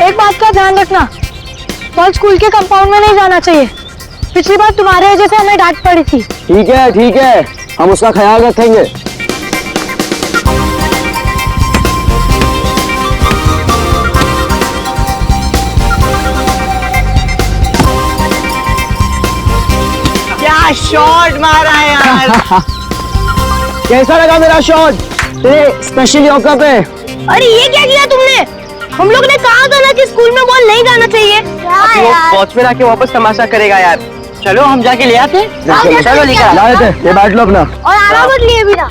एक बात का ध्यान रखना, बॉल स्कूल के कंपाउंड में नहीं जाना चाहिए। पिछली बार तुम्हारे वजह से हमें डांट पड़ी थी। ठीक है, हम उसका ख्याल रखेंगे। क्या शॉट मारा है यार। कैसा लगा मेरा शॉट तेरे स्पेशल यॉर्कर पे? अरे ये क्या किया तुमने? हम लोग ने कहा था ना कि स्कूल में बॉल नहीं जाना चाहिए। वो कोच में आके वापस तमाशा करेगा यार। चलो हम जाके ले आते। चलो लेकर ला लेते, ये बैट लो अपना। और आराम मत लिए बिना।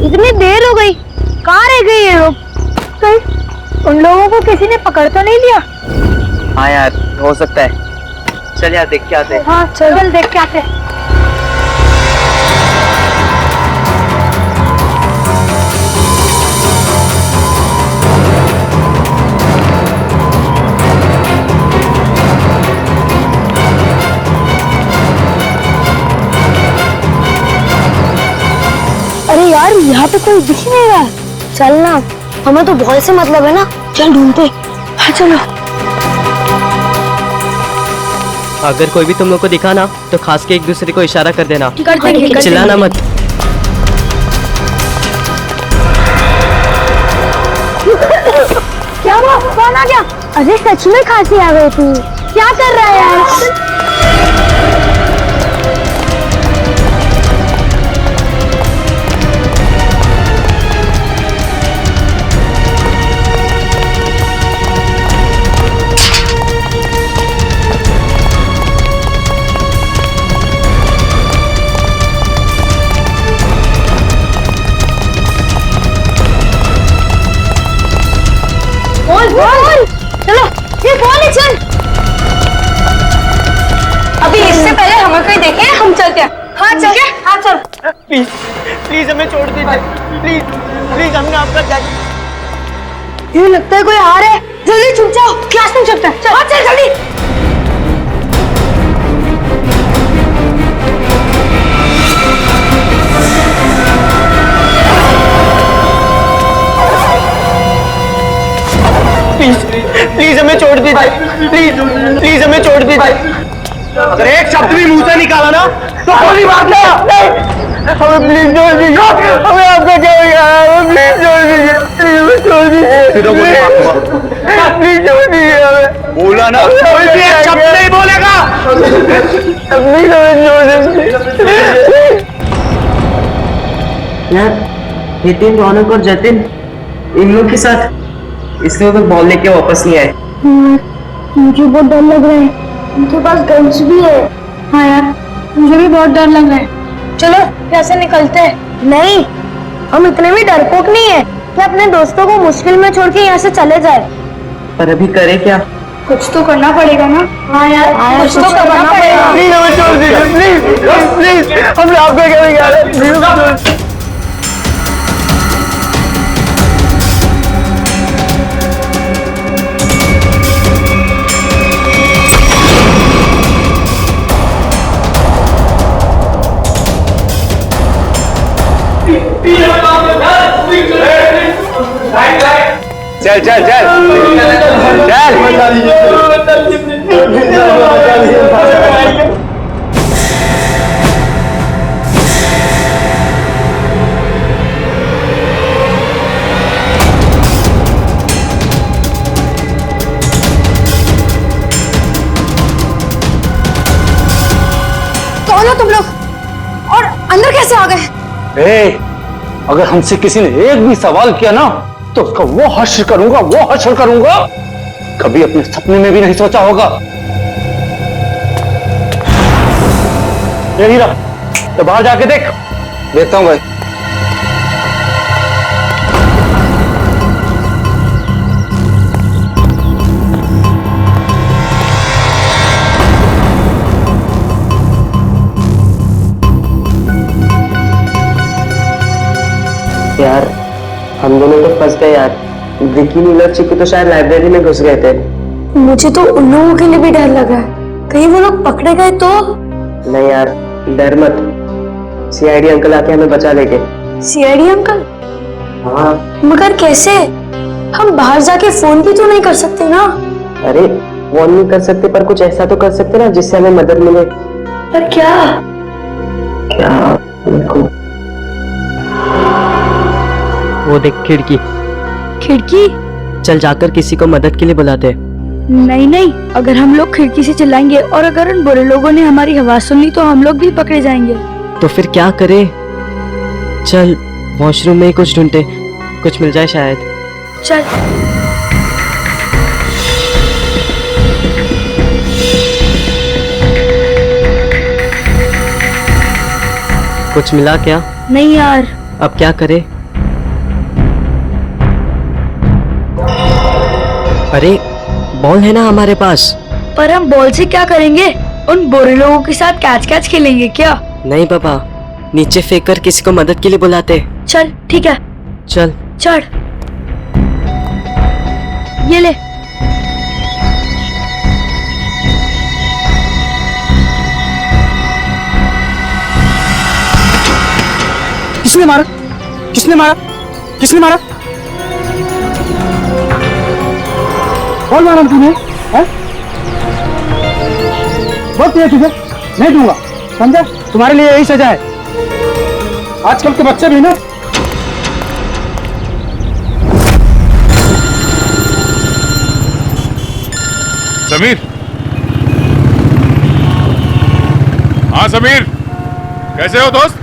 इतनी देर हो गई, कहाँ रह गए ये लोग? कहीं उन लोगों को किसी ने पकड़ तो नहीं लिया? हाँ यार, हो सकता है। चल यार देख के आते हैं। हाँ चल देख के आते हैं। अरे यार यहाँ पे कोई दिख नहीं रहा। चल ना, हमें तो बॉल से मतलब है ना, चल ढूंढते। हाँ चलो। अगर कोई भी तुम लोग को दिखा ना तो खास के एक दूसरे को इशारा कर देना। चिल्लाना मत। क्या हुआ? कौन आ गया? अरे सच में खांसी आ गई थी। क्या कर रहा है यार? बोल चलो, ये बॉल ही चल। अभी इससे पहले हमें कोई देखे हम चलते हैं। हाँ चल, हाँ चल। प्लीज प्लीज हमें छोड़ दीजिए। प्लीज हमने आपका जाके। ये लगता है कोई आ रहा है। जल्दी छुप जाओ, क्लास में छुपता है। चल चल जल्दी। प्लीज हमें छोड़ दीजिए। प्लीज हमें छोड़ दीजिए। अगर एक शब्द भी मुंह से निकाला ना तो गोली मार दो। हमें प्लीज छोड़ दीजिए, हमें आपका क्या हो गया? हमें प्लीज छोड़ दीजिए, प्लीज छोड़ दीजिए, प्लीज छोड़ दीजिए हमें। बोला ना, कोई भी एक शब्द नहीं बोलेगा। प्लीज हमें छोड़ दीजिए। यार नितिन, रौनक और जतिन इन लोग के साथ इसलिए तो बॉल लेके वापस नहीं आए। मुझे बहुत डर लग रहा है। उनके पास गन्स भी है। हाँ यार, मुझे भी बहुत डर लग रहा है। चलो कैसे निकलते हैं? नहीं, हम इतने भी डरपोक नहीं है कि अपने दोस्तों को मुश्किल में छोड़ के यहाँ से चले जाए। पर अभी करे क्या? कुछ तो करना पड़ेगा ना। हाँ यार, कुछ तो करना पड़ेगा। प्लीज हमें छोड़ दीजिए, प्लीज हमने आपका क्या बिगाड़ा? चल चल चल कौन हो तुम लोग और अंदर कैसे आ गए? अगर हमसे किसी ने एक भी सवाल किया ना तो उसका वो हश्र करूंगा कभी अपने सपने में भी नहीं सोचा होगा। ये हीरा, तो बाहर जाके देख। देखता हूँ भाई। हम दोनों तो फंस गए यार। विकी नीलव चिक्कू तो शायद लाइब्रेरी में घुस गए थे। मुझे तो उन लोगों के लिए भी डर लग रहा है, कहीं वो लोग पकड़े गए तो। नहीं यार, डर मत, सीआईडी अंकल आके हमें बचा लेंगे। CID uncle? हाँ। मगर कैसे? हम बाहर जाके फोन भी तो नहीं कर सकते ना। अरे फोन नहीं कर सकते, पर कुछ ऐसा तो कर सकते ना जिससे हमें मदद मिले। पर क्या? क्या? देखो, वो देख खिड़की। खिड़की? चल जाकर किसी को मदद के लिए बुलाते। नहीं नहीं, अगर हम लोग खिड़की से चिल्लाएंगे और अगर उन बुरे लोगों ने हमारी आवाज सुन ली तो हम लोग भी पकड़े जाएंगे। तो फिर क्या करे? चल वॉशरूम में ही कुछ ढूंढते, कुछ मिल जाए शायद। चल। कुछ मिला क्या? नहीं यार। अब क्या करे? अरे बॉल है ना हमारे पास। पर हम बॉल से क्या करेंगे? उन बुरे लोगों के साथ कैच कैच खेलेंगे क्या? नहीं पापा, नीचे फेंक कर किसी को मदद के लिए बुलाते। चल ठीक है। चल चढ़। ये ले। किसने मारा? किसने मारा? किसने मारा? कौन मारा तूने? बहुत दिया तुझे, नहीं दूंगा, समझा? तुम्हारे लिए यही सजा है। आजकल के बच्चे भी ना। समीर। हाँ समीर, कैसे हो दोस्त?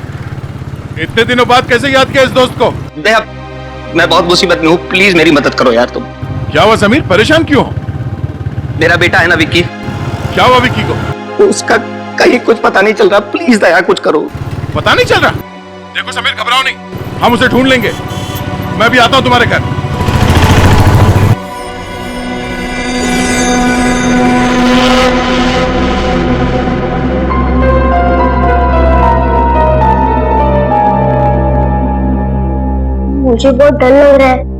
इतने दिनों बाद कैसे याद किया इस दोस्त को? मैं बहुत मुसीबत में हूँ, प्लीज मेरी मदद करो यार तुम। क्या हुआ समीर, परेशान क्यों हो? मेरा बेटा है ना विक्की। क्या हुआ विक्की को? उसका कहीं कुछ पता नहीं चल रहा, प्लीज दया कुछ करो। पता नहीं चल रहा? देखो समीर घबराओ नहीं, हम उसे ढूंढ लेंगे। मैं भी आता हूँ तुम्हारे घर। मुझे बहुत डर लग रहा है।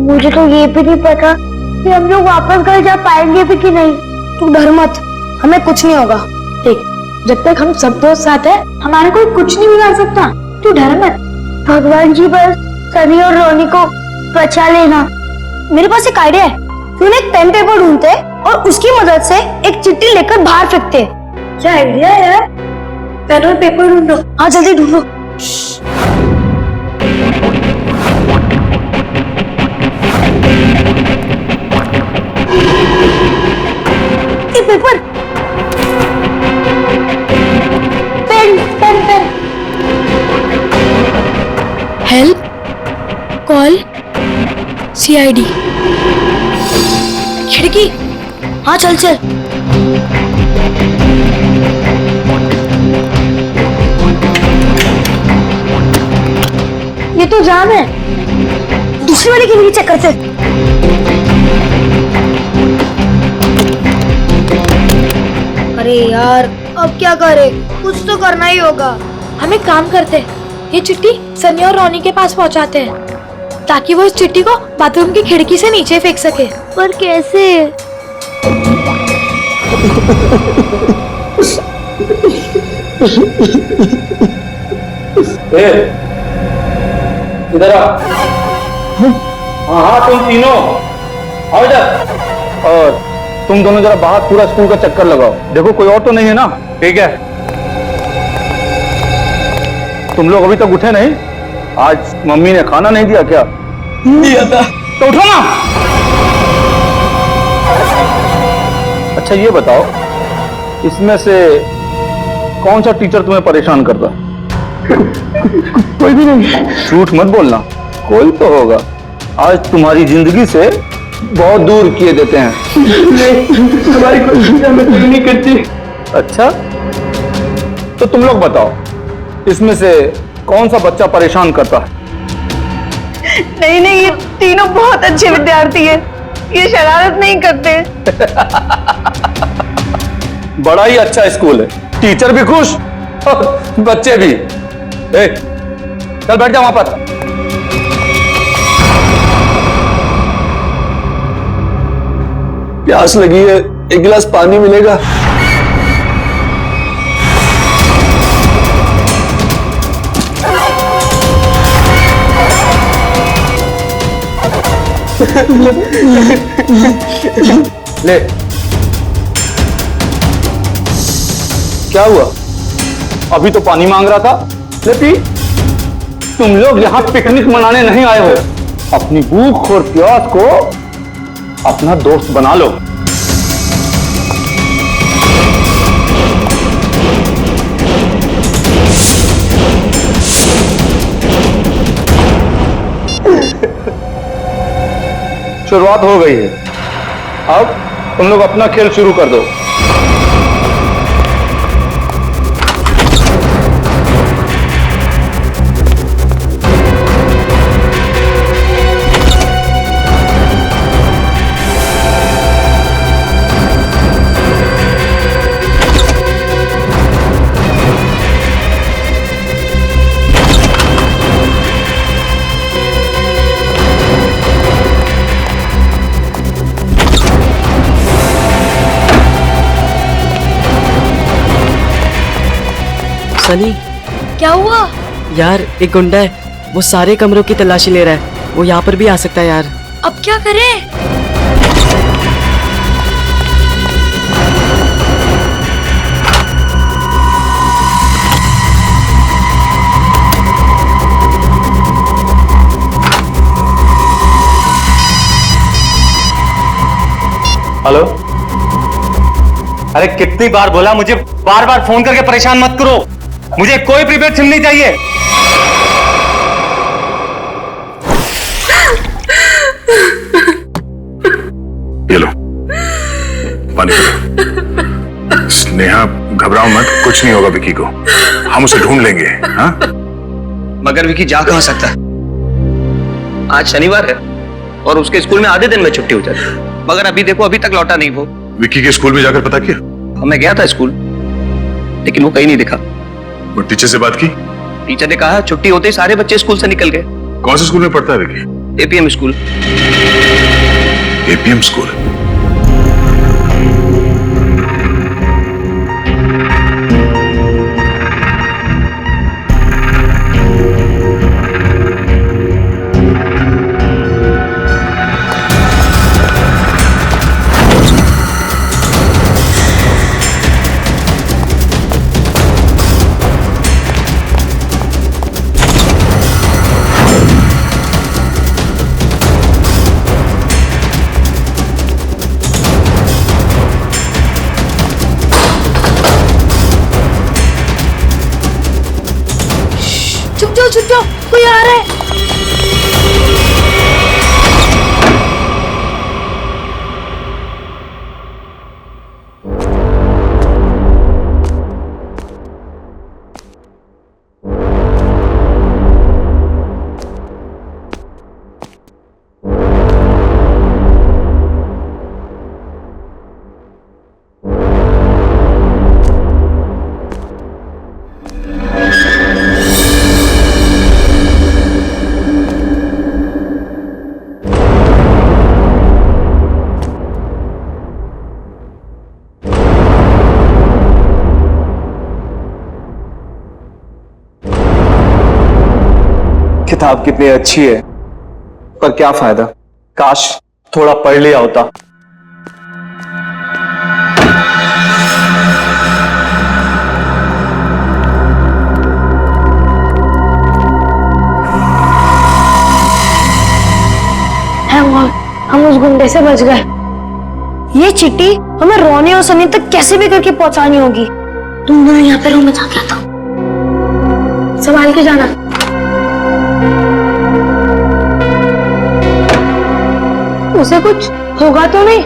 मुझे तो ये भी नहीं पता कि हम लोग वापस घर जा पाएंगे भी कि नहीं। तू डर मत, हमें कुछ नहीं होगा। देख, जब तक हम सब दोस्त साथ हैं, हमारा कोई कुछ नहीं बिगाड़ सकता। तू डर मत। भगवान जी बस सनी और रोनी को बचा लेना। मेरे पास एक आइडिया है। क्यों ना एक पेन पेपर ढूंढते और उसकी मदद से एक चिट्ठी लेकर बाहर फेंकते। क्या आइडिया है यार? पेन और पेपर ढूंढो। हाँ जल्दी ढूंढो। Paper, pen pen pen. Help, call, CID, खिड़की। हाँ चल चल। ये तो जाम है। दूसरी वाली खिड़की चेक करते। अरे यार, अब क्या करें? कुछ तो करना ही होगा। हम एक काम करते हैं, ये चिट्ठी सनी और रोनी के पास पहुंचाते हैं ताकि वो इस चिट्ठी को बाथरूम की खिड़की से नीचे फेंक सके। पर कैसे? इधर आ। हाँ तुम तीनों आओ इधर। और तुम दोनों जरा बाहर पूरा स्कूल का चक्कर लगाओ। देखो कोई और तो नहीं है ना? ठीक है। तुम लोग अभी तक उठे नहीं? आज मम्मी ने खाना नहीं दिया क्या? दिया था। तो उठो ना। अच्छा ये बताओ, इसमें से कौन सा टीचर तुम्हें परेशान करता? कोई भी नहीं। झूठ मत बोलना, कोई तो होगा। आज तुम्हारी जिंदगी से बहुत दूर किए देते हैं। नहीं, हमारी कोई कोई नहीं करती। अच्छा, तो तुम लोग बताओ, इसमें से कौन सा बच्चा परेशान करता है? नहीं नहीं, ये तीनों बहुत अच्छे विद्यार्थी हैं, ये शरारत नहीं करते। बड़ा ही अच्छा स्कूल है, टीचर भी खुश और बच्चे भी। चल बैठ जा वहां पर। प्यास लगी है, एक गिलास पानी मिलेगा? ले, क्या हुआ? अभी तो पानी मांग रहा था। ले पी। तुम लोग यहाँ पिकनिक मनाने नहीं आए हो, अपनी भूख और प्यास को अपना दोस्त बना लो। शुरुआत हो गई है, अब तुम लोग अपना खेल शुरू कर दो। सनी, क्या हुआ? यार एक गुंडा है, वो सारे कमरों की तलाशी ले रहा है। वो यहाँ पर भी आ सकता है यार। अब क्या करें? हेलो, अरे कितनी बार बोला, मुझे बार बार फोन करके परेशान मत करो। मुझे कोई प्रीपेड सिम नहीं चाहिए। ये लो पानी पीलो। स्नेहा घबराओ मत, कुछ नहीं होगा विकी को, हम उसे ढूंढ लेंगे। हाँ? मगर विकी जा कहां सकता है? आज शनिवार है और उसके स्कूल में आधे दिन में छुट्टी हो जाती है, मगर अभी देखो अभी तक लौटा नहीं वो। विकी के स्कूल में जाकर पता किया? मैं गया था स्कूल, लेकिन वो कहीं नहीं दिखा। वो टीचर से बात की? टीचर ने कहा छुट्टी होते ही सारे बच्चे स्कूल से निकल गए। कौन से स्कूल में पढ़ता है Vicky? APM school. APM school? छुप जाओ, कोई आ रहा है। किताब कितनी अच्छी है, पर क्या फायदा, काश थोड़ा पढ़ लिया होता। हम उस गुंडे से बच गए। ये चिट्ठी हमें रोनी और सनी तक कैसे भी करके पहुंचानी होगी। तुम दोनों यहाँ पे रूम में जाके आता हूँ, संभाल के जाना। उसे कुछ होगा तो नहीं?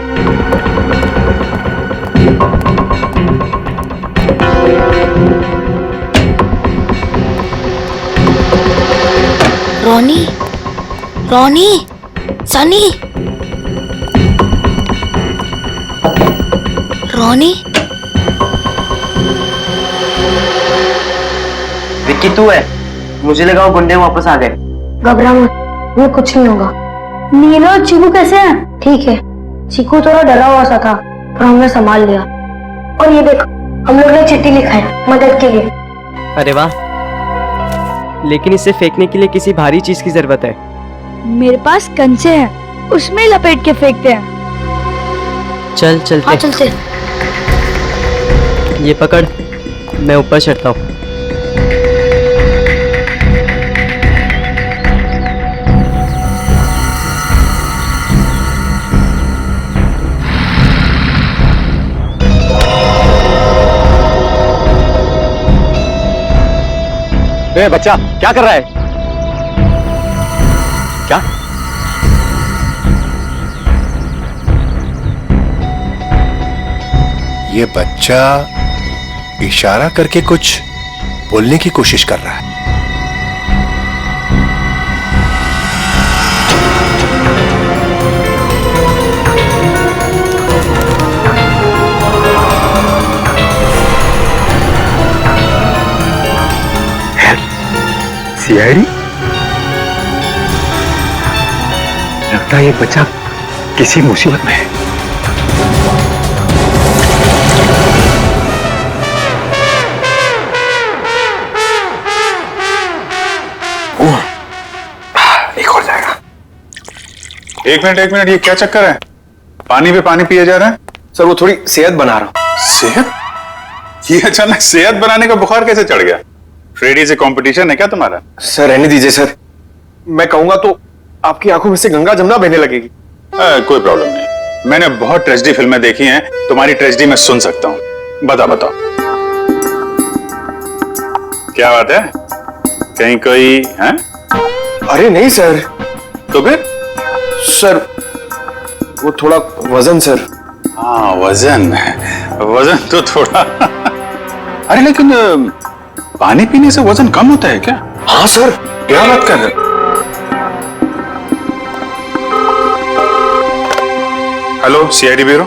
रोनी, रोनी, सनी, रोनी। विक्की तू है? मुझे लगा वो गुंडे वापस आ गए। घबरा मत, वो कुछ नहीं होगा। नीला और चीकू कैसे हैं? ठीक है, चीकू थोड़ा डरा हुआ सा था पर हमने संभाल लिया। और ये देखो हम लोग ने चिट्ठी लिखा है मदद के लिए। अरे वाह, लेकिन इसे फेंकने के लिए किसी भारी चीज की जरूरत है। मेरे पास कंचे हैं, उसमें लपेट के फेंकते हैं। चल चलते। हाँ चलते। ये पकड़, मैं ऊपर चढ़ता हूँ। बच्चा क्या कर रहा है? क्या? ये बच्चा इशारा करके कुछ बोलने की कोशिश कर रहा है। सीआईडी? लगता है ये बच्चा किसी मुसीबत में है। एक और जाएगा। एक मिनट, ये क्या चक्कर है? पानी पे पानी पिए जा रहा है? सर वो थोड़ी सेहत बना रहा हूं। सेहत? ये अचानक सेहत बनाने का बुखार कैसे चढ़ गया? फ्रेडी से कंपटीशन है क्या तुम्हारा? सर रहने दीजिए सर, मैं कहूंगा तो आपकी आंखों में से गंगा जमुना बहने लगेगी। कोई प्रॉब्लम नहीं, मैंने बहुत ट्रेजेडी फिल्में देखी हैं, तुम्हारी ट्रेजेडी मैं सुन सकता हूं। बताओ क्या बात है? कहीं कोई है? अरे नहीं सर। तो फिर? सर वो थोड़ा वजन सर। हाँ वजन तो थोड़ा अरे लेकिन पानी पीने से वजन कम होता है क्या? हाँ सर, क्या बात कर रहे? Hello CID bureau.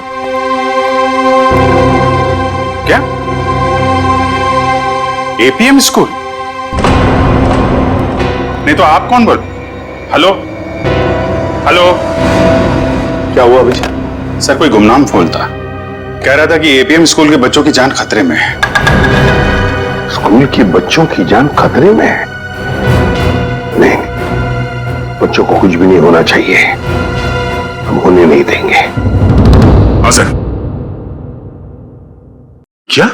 क्या? APM school? नहीं तो आप कौन बोल? हेलो क्या हुआ भैया? सर कोई गुमनाम फोन था, कह रहा था कि एपीएम स्कूल के बच्चों की जान खतरे में है। स्कूल के बच्चों की जान खतरे में है? नहीं, बच्चों को कुछ भी नहीं होना चाहिए, हम होने नहीं देंगे। हाँ सर। क्या?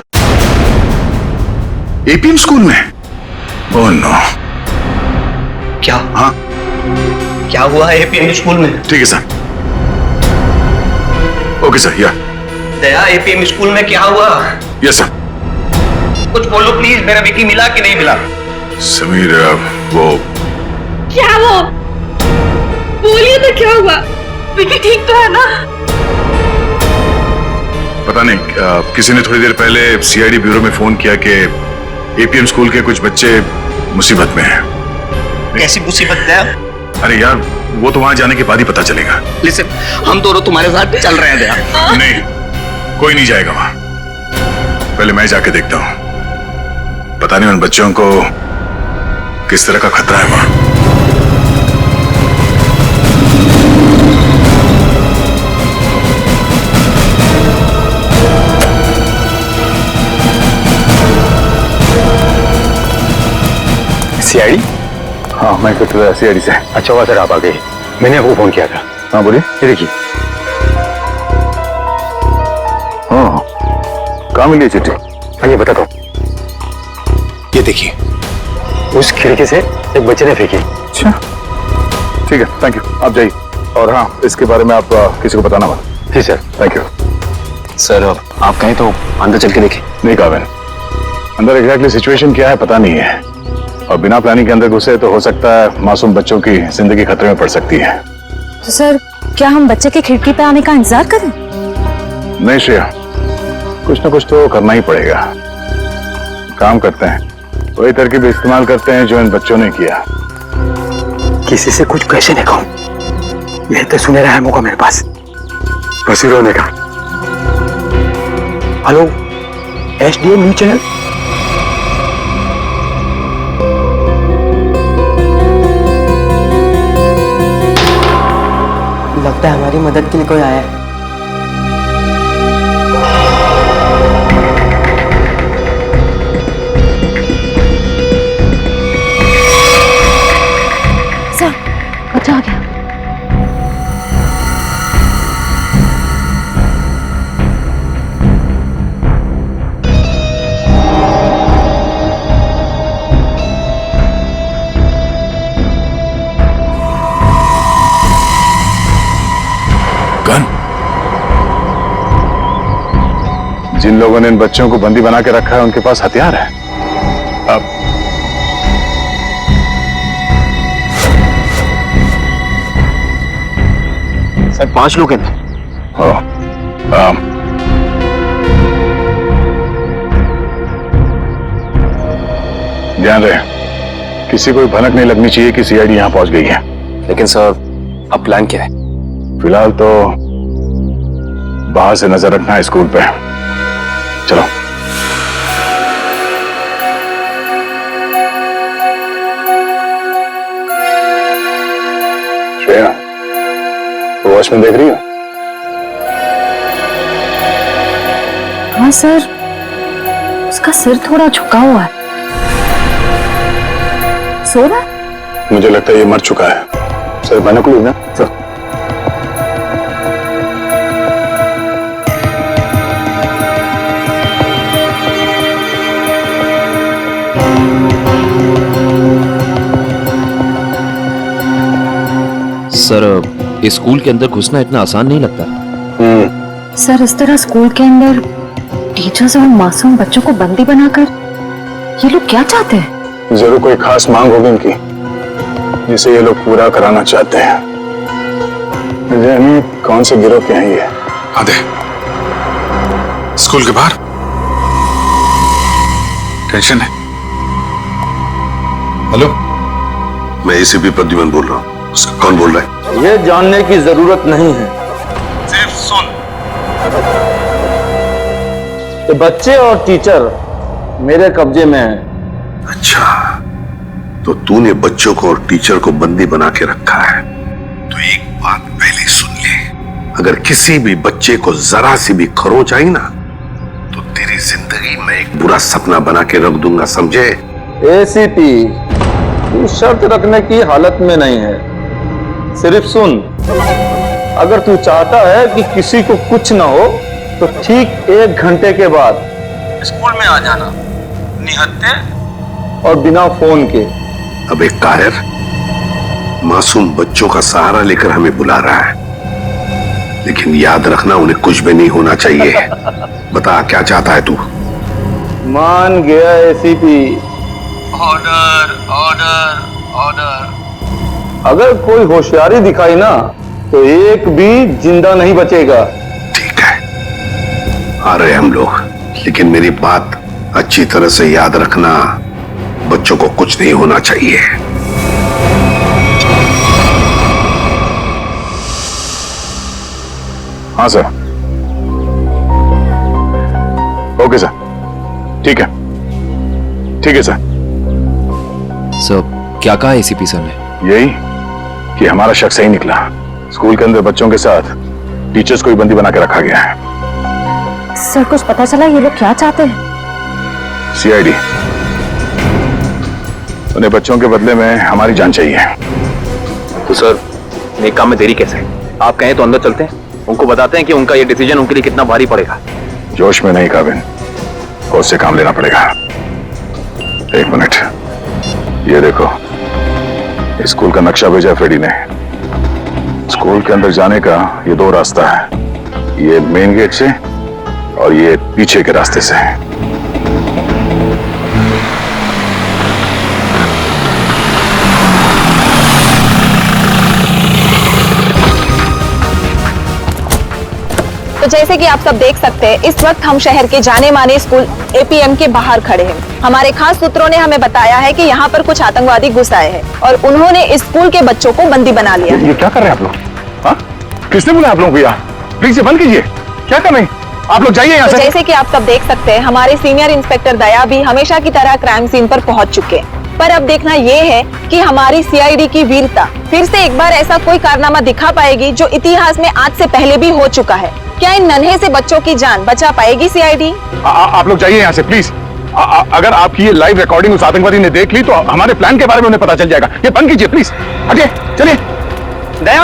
एपीएम स्कूल में? Oh no. क्या? हाँ क्या हुआ है एपीएम स्कूल में? ठीक है सर। Okay sir. या दया, एपीएम स्कूल में क्या हुआ? Yes sir. कुछ बोलो प्लीज, मेरा विकी मिला कि नहीं मिला? समीर वो क्या वो? बोलिए तो क्या हुआ? विकी ठीक तो है ना? पता नहीं, किसी ने थोड़ी देर पहले सीआईडी ब्यूरो में फोन किया कि एपीएम स्कूल के कुछ बच्चे मुसीबत में हैं। कैसी मुसीबत है? अरे यार वो तो वहां जाने के बाद ही पता चलेगा। लिसन, हम दोनों तुम्हारे साथ चल रहे हैं दया। नहीं, कोई नहीं जाएगा वहां, पहले मैं जाके देखता हूं। पता नहीं उन बच्चों को किस तरह का खतरा है वहां। सीआईडी? हाँ मैं तो सीआईडी से। अच्छा हुआ सर आप आ गए, मैंने आपको फोन किया था। हाँ बोलिए। ये देखिए। हाँ कहाँ मिली चिट्ठी? हाँ ये बताता हूँ। ये देखिए, उस खिड़की से एक बच्चे ने फेंकी। अच्छा ठीक है, थैंक यू, आप जाइए। और हाँ इसके बारे में आप किसी को बताना मत। जी सर। Thank you sir. आप कहें तो अंदर चल के देखें। नहीं कहा मैंने, अंदर एग्जैक्टली सिचुएशन क्या है पता नहीं है, और बिना प्लानिंग के अंदर घुसे तो हो सकता है मासूम बच्चों की जिंदगी खतरे में पड़ सकती है। तो सर क्या हम बच्चे के खिड़की पे आने का इंतजार करें? नहीं श्रेया, कुछ ना कुछ तो करना ही पड़ेगा। काम करते हैं, वही तरकीब इस्तेमाल करते हैं जो इन बच्चों ने किया। किसी से कुछ कैसे नहीं कहूं, यह तो सुनहरा है मौका मेरे पास बस रोने का। Hello SDM news channel. लगता है हमारी मदद के लिए कोई आया है। आ गया। जिन लोगों ने इन बच्चों को बंदी बना के रखा है उनके पास हथियार है। अब सर 5 लोग हैं। ध्यान रहे, किसी को भी भनक नहीं लगनी चाहिए कि सीआईडी यहां पहुंच गई है। लेकिन सर अब प्लान क्या है? फिलहाल तो बाहर से नजर रखना है स्कूल पे। चलो। श्रेया, तो वॉचमैन देख रही हो? हाँ सर, उसका सिर थोड़ा झुका हुआ है। सो रहा है? मुझे लगता है ये मर चुका है। सर भनक ली ना? सर सर इस स्कूल के अंदर घुसना इतना आसान नहीं लगता। सर इस तरह स्कूल के अंदर टीचर्स और मासूम बच्चों को बंदी बनाकर ये लोग क्या चाहते हैं? जरूर कोई खास मांग होगी इनकी जिसे ये लोग पूरा कराना चाहते हैं। कौन से गिरोह के हैं ये? आधे स्कूल के बाहर टेंशन है। हेलो, मैं एसीपी प्रद्युमन बोल रहा हूँ। कौन बोल रहा है? ये जानने की जरूरत नहीं है, सिर्फ सुन। कि बच्चे और टीचर मेरे कब्जे में हैं। अच्छा, तो तूने बच्चों को और टीचर को बंदी बना के रखा है। तो एक बात पहले सुन ले, अगर किसी भी बच्चे को जरा सी भी खरोंच आई ना तो तेरी जिंदगी में एक बुरा सपना बना के रख दूंगा, समझे? एसीपी तू शर्त रखने की हालत में नहीं है। सिर्फ सुन, अगर तू चाहता है कि किसी को कुछ ना हो तो ठीक 1 घंटे के बाद स्कूल में आ जाना, निहत्थे और बिना फोन के। अब एक कायर मासूम बच्चों का सहारा लेकर हमें बुला रहा है, लेकिन याद रखना उन्हें कुछ भी नहीं होना चाहिए। बता क्या चाहता है तू? मान गया एसीपी। Order order order. अगर कोई होशियारी दिखाई ना तो एक भी जिंदा नहीं बचेगा। ठीक है, आ रहे हम लोग, लेकिन मेरी बात अच्छी तरह से याद रखना, बच्चों को कुछ नहीं होना चाहिए। हाँ सर। ओके सर, ठीक है, ठीक है सर। सर क्या कहा एसीपी सर ने? यही कि हमारा शक सही निकला। स्कूल के अंदर बच्चों के साथ टीचर्स को भी बंदी बना के रखा गया है। सर कुछ पता चला ये लोग क्या चाहते हैं? सीआईडी। उन्हें बच्चों के बदले में हमारी जान चाहिए। तो सर नेक काम में देरी कैसे? आप कहें तो अंदर चलते हैं, उनको बताते हैं कि उनका ये डिसीजन उनके लिए कितना भारी पड़ेगा। जोश में नहीं काबिन, होश से काम लेना पड़ेगा। 1 मिनट, ये देखो, स्कूल का नक्शा भेजा फेडी ने। स्कूल के अंदर जाने का ये 2 रास्ता है, ये मेन गेट से और ये पीछे के रास्ते से। तो जैसे कि आप सब देख सकते हैं, इस वक्त हम शहर के जाने माने स्कूल एपीएम के बाहर खड़े हैं। हमारे खास सूत्रों ने हमें बताया है कि यहाँ पर कुछ आतंकवादी घुस आए हैं और उन्होंने इस स्कूल के बच्चों को बंदी बना लिया है। ये क्या कर रहे हैं आप लोग? हाँ? किसने बोला आप लोगों को? यहाँ प्लीज ये बंद कीजिए। क्या कर रहे हैं आप लोग? जाइए यहाँ से। जैसे कि आप सब देख सकते हैं, हमारे सीनियर इंस्पेक्टर दया भी हमेशा की तरह क्राइम सीन पर पहुंच चुके हैं। पर अब देखना ये है कि हमारी सीआईडी की वीरता फिर से एक बार ऐसा कोई कारनामा दिखा पाएगी जो इतिहास में आज से पहले भी हो चुका है। क्या इन नन्हे से बच्चों की जान बचा पाएगी सीआईडी? आप लोग जाइए यहाँ से प्लीज। अगर आपकी ये लाइव रिकॉर्डिंग उस आतंकवादी ने देख ली तो हमारे प्लान के बारे में उन्हें पता चल जाएगा। ये बंद कीजिए प्लीज। हटिए, चलिए। दया,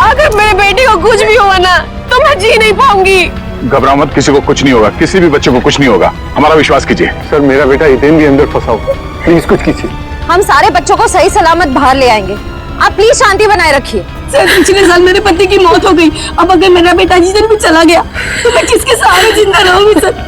अगर मेरे बेटे को कुछ भी हुआ ना तो मैं जी नहीं पाऊंगी। घबराओ मत, किसी को कुछ नहीं होगा, किसी भी बच्चे को कुछ नहीं होगा, हमारा विश्वास कीजिए। सर मेरा बेटा हितेन भी अंदर फंसा हुआ, प्लीज कुछ कीजिए। हम सारे बच्चों को सही सलामत बाहर ले आएंगे, आप प्लीज शांति बनाए रखिए। सर पिछले साल मेरे पति की मौत हो गई, अब अगर मेरा बेटा जिधर भी चला गया तो मैं किसके सहारे जिंदा रहूंगी सर?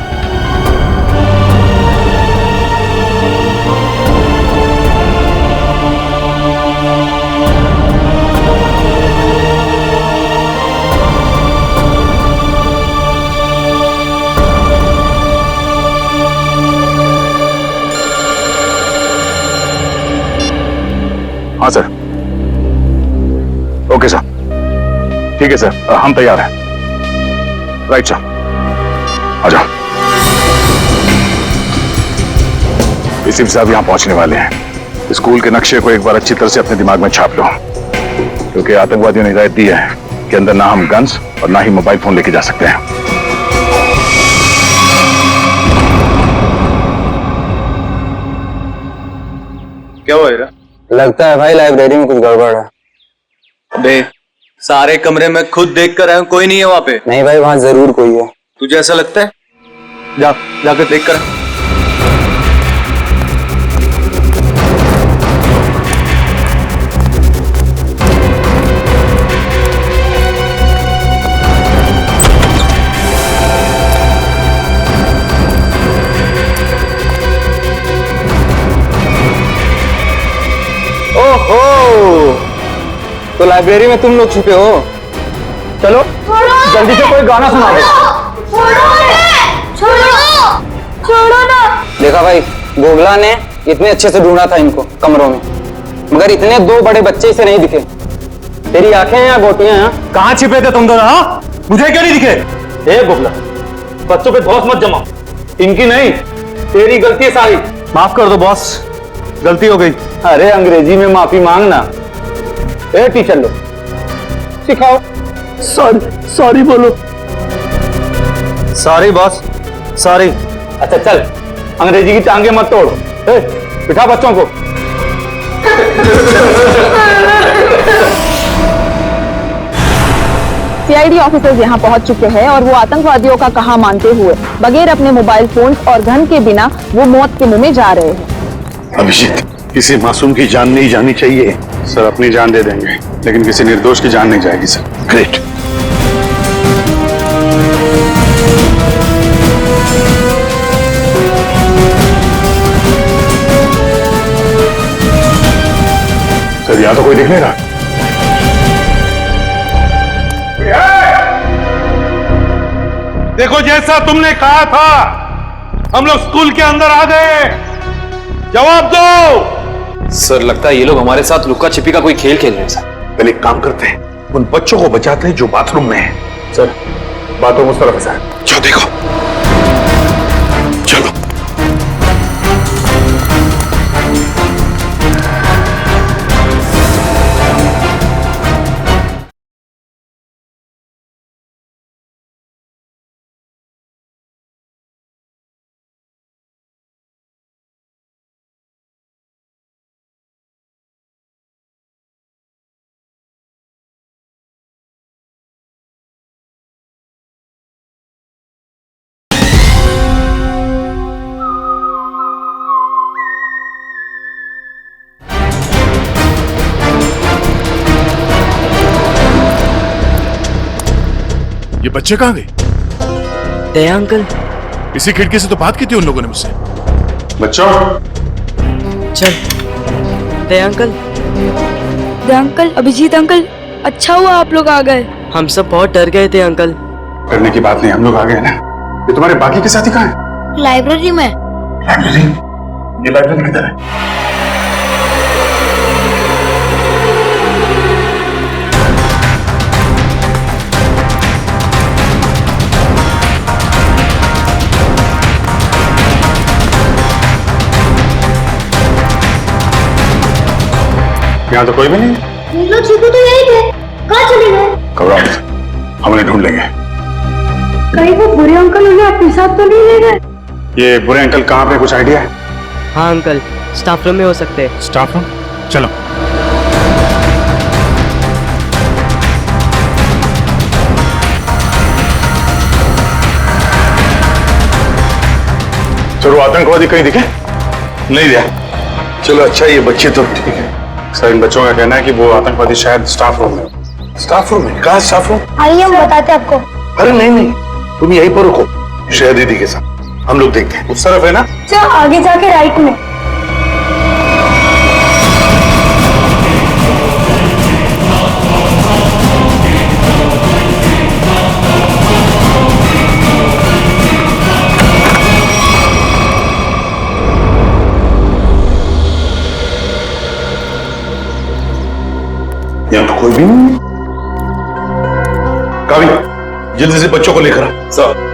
हाँ सर, ओके सर, ठीक है सर, हम तैयार हैं। राइट सर, आ जाओ। एसीपी साहब यहाँ पहुंचने वाले हैं। स्कूल के नक्शे को एक बार अच्छी तरह से अपने दिमाग में छाप लो, क्योंकि आतंकवादियों ने हिदायत दी है कि अंदर ना हम गन्स और ना ही मोबाइल फोन लेके जा सकते हैं। क्या हुआ हीरा? लगता है भाई लाइब्रेरी में कुछ गड़बड़ है। बे, सारे कमरे में खुद देख कर आया हूं, कोई नहीं है वहां पे। नहीं भाई, वहां जरूर कोई है। तुझे ऐसा लगता है? जाकर देख कर। ओहो, तो लाइब्रेरी में तुम लोग छुपे हो। चलो जल्दी से कोई गाना सुना दो। छोड़ो ना। देखा भाई, गोगला ने इतने अच्छे से ढूंढा था इनको कमरों में, मगर इतने दो बड़े बच्चे इसे नहीं दिखे। तेरी आंखें या गोटियां हैं? कहाँ छिपे थे तुम दोनों? हाँ, मुझे क्यों नहीं दिखे? ए गोगला, बच्चों पे धौंस मत जमा। इनकी नहीं, तेरी गलती है सारी। माफ कर दो बॉस, गलती हो गई। अरे अंग्रेजी में माफी मांगना। ए टीचर लो, सिखाओ। सॉरी बोलो। Sorry boss, sorry. अच्छा चल, अंग्रेजी की टांगे मत तोड़। बिठा बच्चों को। सीआईडी ऑफिसर्स यहाँ पहुँच चुके हैं और वो आतंकवादियों का कहा मानते हुए बगैर अपने मोबाइल फोन और गन के बिना वो मौत के मुंह में जा रहे हैं। अभिजीत, किसी मासूम की जान नहीं जानी चाहिए। सर अपनी जान दे देंगे, लेकिन किसी निर्दोष की जान नहीं जाएगी सर। ग्रेट। सर यहाँ तो कोई दिख नहीं रहा। देखो, जैसा तुमने कहा था, हम लोग स्कूल के अंदर आ गए। जवाब दो। सर लगता है ये लोग हमारे साथ लुका छिपी का कोई खेल खेल रहे हैं सर। पहले एक काम करते हैं, उन बच्चों को बचाते हैं जो बाथरूम में है। सर बाथरूम उस तरफ है। जाओ देखो। चलो। ये बच्चे कहाँ गए? दया अंकल, इसी खिड़की से तो बात की थी उन लोगों ने मुझसे। बच्चों, चल। दया अंकल, दया अंकल, अभिजीत अंकल, अच्छा हुआ आप लोग आ गए। हम सब बहुत डर गए थे अंकल। डरने की बात नहीं, हम लोग आ गए ना। ये तुम्हारे बाकी के साथी कहाँ हैं? लाइब्रेरी में। लाइब्रेरी? ये लाइब्रेरी किधर है? यहाँ तो कोई भी नहीं। लोग छिपे तो यही थे, कहाँ चले गए? घबराओ मत, हम उन्हें ढूंढ लेंगे। कहीं वो बुरे अंकल उन्हें अपने साथ तो नहीं ले गए? ये बुरे अंकल कहाँ पे, कुछ आइडिया है? हाँ अंकल, स्टाफ रूम में हो सकते हैं। स्टाफ रूम, चलो। चलो, आतंकवादी कहीं दिखे? नहीं दिया। चलो अच्छा, ये बच्चे तो ठीक है। सर, इन बच्चों का कहना है कि वो आतंकवादी शायद स्टाफ रूम में। स्टाफ रूम में? कहाँ स्टाफ रूम? आइए हम बताते हैं आपको। अरे नहीं नहीं, तुम यहीं पर रुको श्रेया दीदी के साथ, हम लोग देखते हैं। उस तरफ है ना? चलो आगे जाके राइट में। यहाँ तो कोई भी नहीं। कावी, जल्दी से बच्चों को लेकर आ। सर,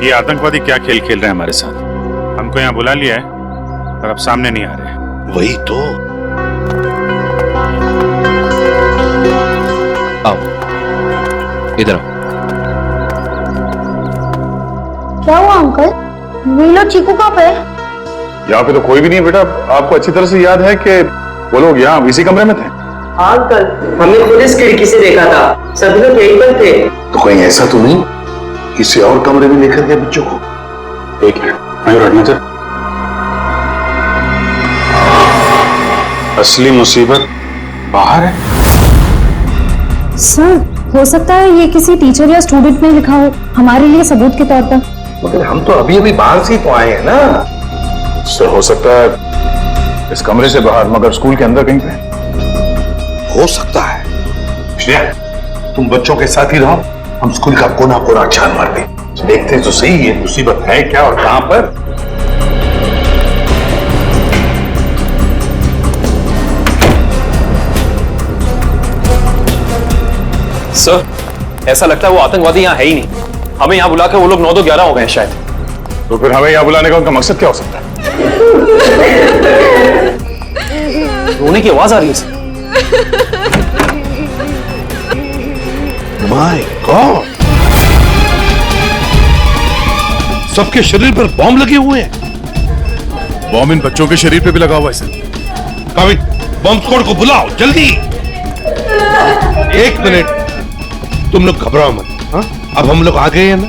ये आतंकवादी क्या खेल खेल रहे हैं हमारे साथ? हमको यहाँ बुला लिया है और अब सामने नहीं आ रहे हैं। वही तो। आओ, इधर आओ। क्या हुआ अंकल? मीलो चीकू कहाँ पे? यहाँ पे तो कोई भी नहीं बेटा। आपको अच्छी तरह से याद है कि वो लोग यहाँ इसी कमरे में थे। हाँ अंकल, हमने खुद इस खिड़की से देखा था, सभी लोग यहीं पर थे। तो कहीं ऐसा तो नहीं किसी और कमरे में लेकर गए बच्चों को? एक मिनट, मयूर हटना सर। असली मुसीबत बाहर है। सर, हो सकता है ये किसी टीचर या स्टूडेंट ने लिखा हो, हमारे लिए सबूत के तौर पर। मगर हम तो अभी अभी बाहर से ही तो आए हैं ना। सर, हो सकता है इस कमरे से बाहर, मगर स्कूल के अंदर कहीं पे हो सकता है। श्रेया, तुम बच्चों के साथ ही रहो, हम स्कूल का कोना कोना छान मारते, देखते तो सही ये मुसीबत है क्या और कहां पर। सर, ऐसा लगता है वो आतंकवादी यहाँ है ही नहीं। हमें यहाँ बुलाकर वो लोग 9-11 हो गए शायद। तो फिर हमें यहाँ बुलाने का उनका मकसद क्या हो सकता है? रोने की आवाज आ रही है सर। माय गॉड, सबके शरीर पर बॉम्ब लगे हुए हैं। बॉम्ब इन बच्चों के शरीर पे भी लगा हुआ है सर। काविन, बॉम्ब स्क्वाड को बुलाओ जल्दी। एक मिनट, तुम लोग घबराओ मत। हाँ, अब हम लोग आ गए हैं ना,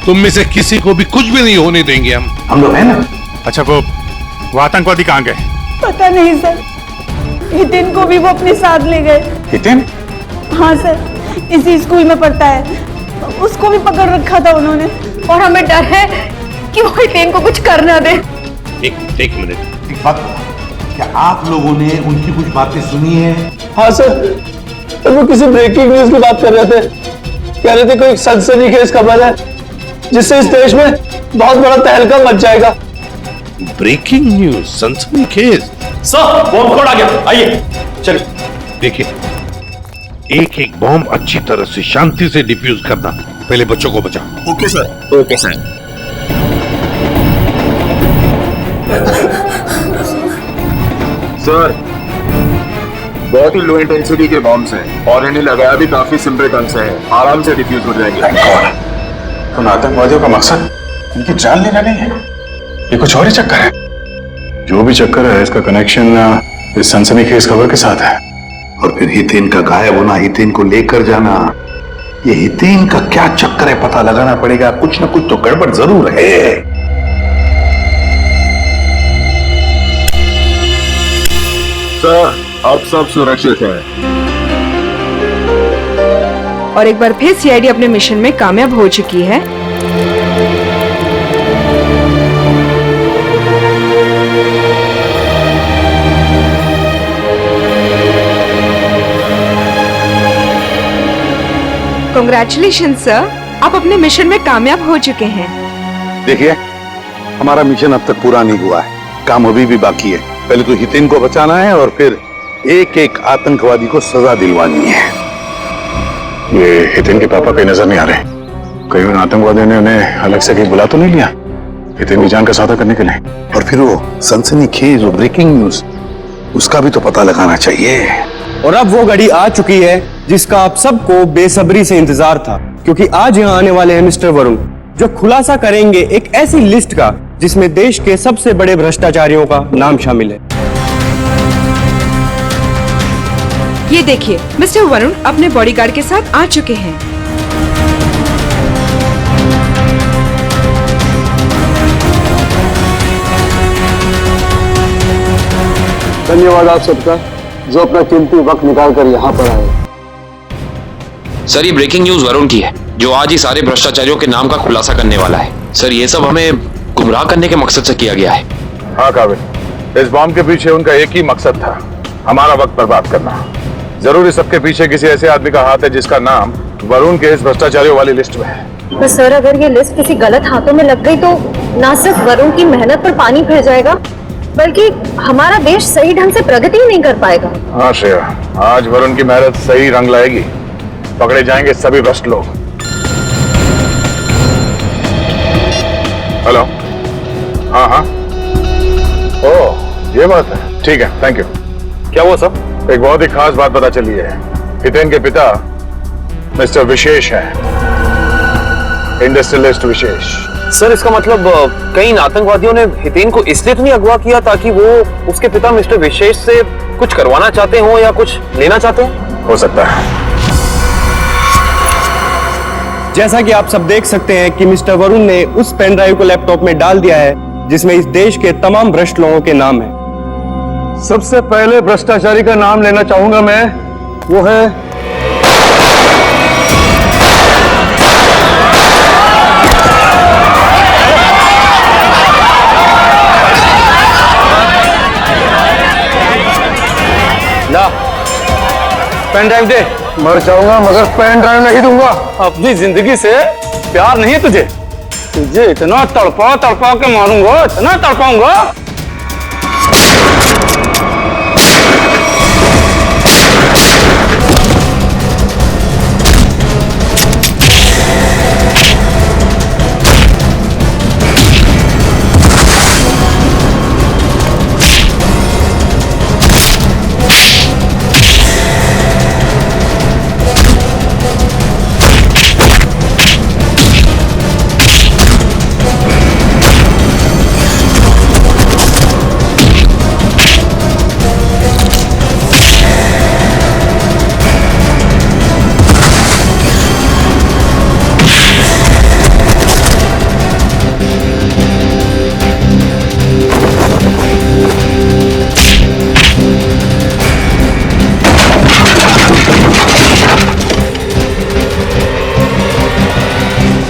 तुम में से किसी को भी कुछ भी नहीं होने देंगे हम लोग हैं ना। अच्छा, वो आतंकवादी कहाँ गए? पता नहीं सर, हितेन को भी वो अपने साथ ले गए। हितेन? हाँ सर, इसी स्कूल में पढ़ता है, उसको भी पकड़ रखा था उन्होंने, और हमें डर है कि वो हितेन को कुछ कर ना दे। एक मिनट, एक बात बताओ, क्या आप लोगों ने उनकी कुछ बातें सुनी है? हाँ सर, वो किसी ब्रेकिंग न्यूज की बात कर रहे थे। कह रहे थे कोई सनसनीखेज खबर है जिससे इस देश में बहुत बड़ा तहलका मच जाएगा। ब्रेकिंग न्यूज, सनसनीखेज? सर, बॉम्ब स्क्वाड आ गया, आइए चलिए। देखिए, एक एक बॉम्ब अच्छी तरह से शांति से डिफ्यूज करना, पहले बच्चों को बचाओ। Okay sir. Okay sir. Sir, बहुत ही लो इंटेंसिटी के बॉम्ब्स हैं और इन्हें लगाया भी काफी सिंपल ढंग से है, आराम से डिफ्यूज हो जाएंगे। उन आतंकवादियों का मकसद इनकी जान लेना नहीं है, ये कुछ और ही चक्कर है। जो भी चक्कर है, इसका कनेक्शन इस सनसनीखेज खबर के साथ है। और फिर हितेन का गायब होना, हितेन को लेकर जाना, ये हितेन का क्या चक्कर है पता लगाना पड़ेगा। कुछ ना कुछ तो गड़बड़ जरूर है। सर, अब सब सुरक्षित है। और एक बार फिर सीआईडी अपने मिशन में कामयाब हो चुकी है। कांग्रेचुलेशन सर, आप अपने मिशन में कामयाब हो चुके हैं। देखिए, हमारा मिशन अब तक पूरा नहीं हुआ है, काम अभी भी बाकी है। पहले तो हितेन को बचाना है और फिर एक एक आतंकवादी को सजा दिलवानी है। ये हितेन के पापा कहीं नजर नहीं आ रहे। कहीं उन आतंकवादियों ने उन्हें अलग से कहीं बुला तो नहीं लिया हितेन की जान का सौदा करने के लिए? और फिर वो सनसनीखेज, वो ब्रेकिंग न्यूज, उसका भी तो पता लगाना चाहिए। और अब वो घड़ी आ चुकी है जिसका आप सबको बेसब्री से इंतजार था, क्योंकि आज यहाँ आने वाले हैं मिस्टर वरुण, जो खुलासा करेंगे एक ऐसी लिस्ट का जिसमें देश के सबसे बड़े भ्रष्टाचारियों का नाम शामिल है। ये देखिए, मिस्टर वरुण अपने बॉडीगार्ड के साथ आ चुके हैं। धन्यवाद आप सबका जो अपना कीमती वक्त निकाल कर यहाँ पर आए। सर, ये ब्रेकिंग न्यूज वरुण की है, जो आज ही सारे भ्रष्टाचारियों के नाम का खुलासा करने वाला है। सर, ये सब हमें गुमराह करने के मकसद से किया गया है। हाँ काबिल, इस बॉम्ब के पीछे उनका एक ही मकसद था, हमारा वक्त बर्बाद करना। जरूर इस सबके पीछे किसी ऐसे आदमी का हाथ है जिसका नाम वरुण के इस भ्रष्टाचारियों वाली लिस्ट में है। तो सर, अगर ये लिस्ट किसी गलत हाथों में लग गई तो ना सिर्फ वरुण की मेहनत पर पानी फिर जाएगा, बल्कि हमारा देश सही ढंग से प्रगति ही नहीं कर पाएगा। हाँ श्रेया, आज वरुण की मेहनत सही रंग लाएगी, पकड़े जाएंगे सभी भ्रष्ट लोग। हेलो, हाँ, ओह ये बात है, ठीक है, थैंक यू। क्या हुआ सर? एक बहुत ही खास बात पता चली है। हितेन के पिता मिस्टर विशेष हैं, इंडस्ट्रियलिस्ट विशेष। सर, इसका मतलब कई आतंकवादियों ने हितेन को इसलिए तो नहीं अगवा किया ताकि वो उसके पिता मिस्टर विशेष से कुछ करवाना चाहते हो या कुछ लेना चाहते हैं? हो सकता है। जैसा कि आप सब देख सकते हैं कि मिस्टर वरुण ने उस पेन ड्राइव को लैपटॉप में डाल दिया है जिसमें इस देश के तमाम भ्रष्ट लोगों के नाम हैं। सबसे पहले भ्रष्टाचारी का नाम लेना चाहूंगा मैं, वो है ला पेन ड्राइव दे। मर जाऊंगा मगर पेन ड्राइव नहीं दूंगा। अपनी जिंदगी से प्यार नहीं है तुझे इतना तड़पा तड़पा के मारूंगा, इतना तड़पाऊंगा।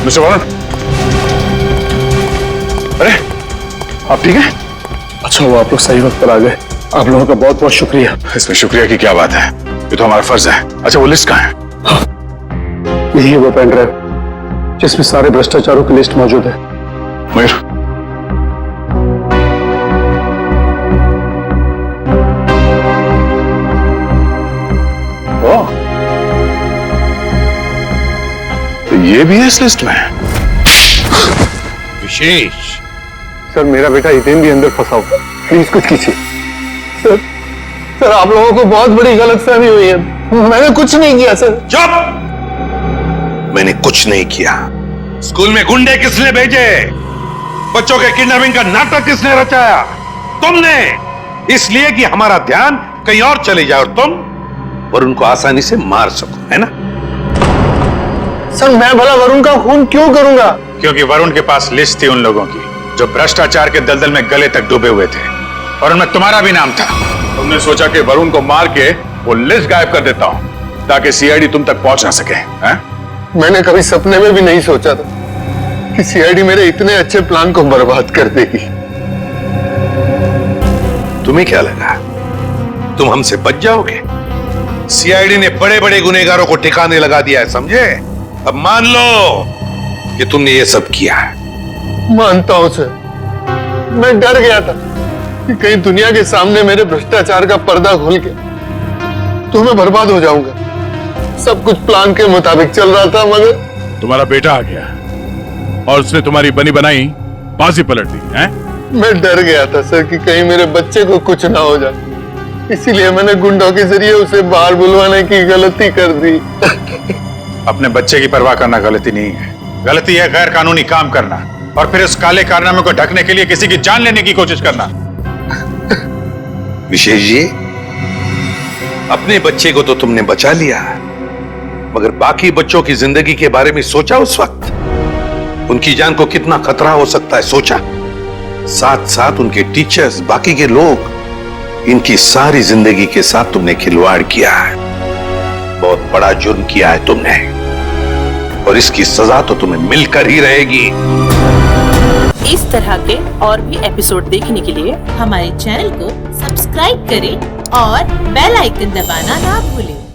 मिस्टर वरुण, अरे आप ठीक हैं? अच्छा हुआ आप लोग सही वक्त पर आ गए। आप लोगों का बहुत बहुत शुक्रिया। इसमें शुक्रिया की क्या बात है, ये तो हमारा फर्ज है। अच्छा वो लिस्ट कहाँ है? हाँ, यही है वो पेन ड्राइव जिसमें सारे भ्रष्टाचारों की लिस्ट मौजूद है। मयूर, ये भी है इस लिस्ट में? विशेष सर, मेरा बेटा हितेन भी अंदर फंसा हुआ, प्लीज कुछ कीजिए। सर आप लोगों को बहुत बड़ी गलतफहमी हुई है, मैंने कुछ नहीं किया सर। चुप! मैंने कुछ नहीं किया। स्कूल में गुंडे किसने भेजे? बच्चों के किडनैपिंग का नाटक किसने रचाया? तुमने, इसलिए कि हमारा ध्यान कहीं और चले जाए और तुम वरुण को आसानी से मार सको, है ना? सर मैं भला वरुण का खून क्यों करूंगा? क्योंकि वरुण के पास लिस्ट थी उन लोगों की जो भ्रष्टाचार के दलदल में गले तक डूबे हुए थे, और उनमें तुम्हारा भी नाम था। तुमने सोचा कि वरुण को मार के वो लिस्ट गायब कर देता हूं ताकि सीआईडी तुम तक पहुंच ना सके, हैं? मैंने कभी सपने में भी नहीं सोचा था कि सीआईडी मेरे इतने अच्छे प्लान को बर्बाद कर देगी। तुम्हें क्या लगा तुम हमसे बच जाओगे? सीआईडी ने बड़े बड़े गुनहगारों को ठिकाने लगा दिया है, समझे? अब मान लो कि तुमने ये सब किया है। मानता हूं सर, मैं डर गया था कि कहीं दुनिया के सामने मेरे भ्रष्टाचार का पर्दा खुल गया तो मैं बर्बाद हो जाऊंगा। सब कुछ प्लान के मुताबिक चल रहा था, मगर तुम्हारा बेटा आ गया और उसने तुम्हारी बनी बनाई बाजी पलट दी, हैं? मैं डर गया था सर कि कहीं मेरे बच्चे को कुछ ना हो जाए, इसीलिए मैंने गुंडों के जरिए उसे बाहर बुलवाने की गलती कर दी। अपने बच्चे की परवाह करना गलती नहीं है, गलती है गैर कानूनी काम करना। और फिर इस काले कारनामे को ढकने के लिए किसी की जान लेने की कोशिश करना। विशेष जी, अपने बच्चे को तो तुमने बचा लिया, मगर बाकी बच्चों की जिंदगी के बारे में सोचा उस वक्त? उनकी जान को कितना खतरा हो सकता है सोचा? साथ साथ उनके टीचर्स, बाकी के लोग, इनकी सारी जिंदगी के साथ तुमने खिलवाड़ किया है। बहुत बड़ा जुर्म किया है तुमने, और इसकी सजा तो तुम्हें मिलकर ही रहेगी। इस तरह के और भी एपिसोड देखने के लिए हमारे चैनल को सब्सक्राइब करें और बेल आइकन दबाना ना भूलें।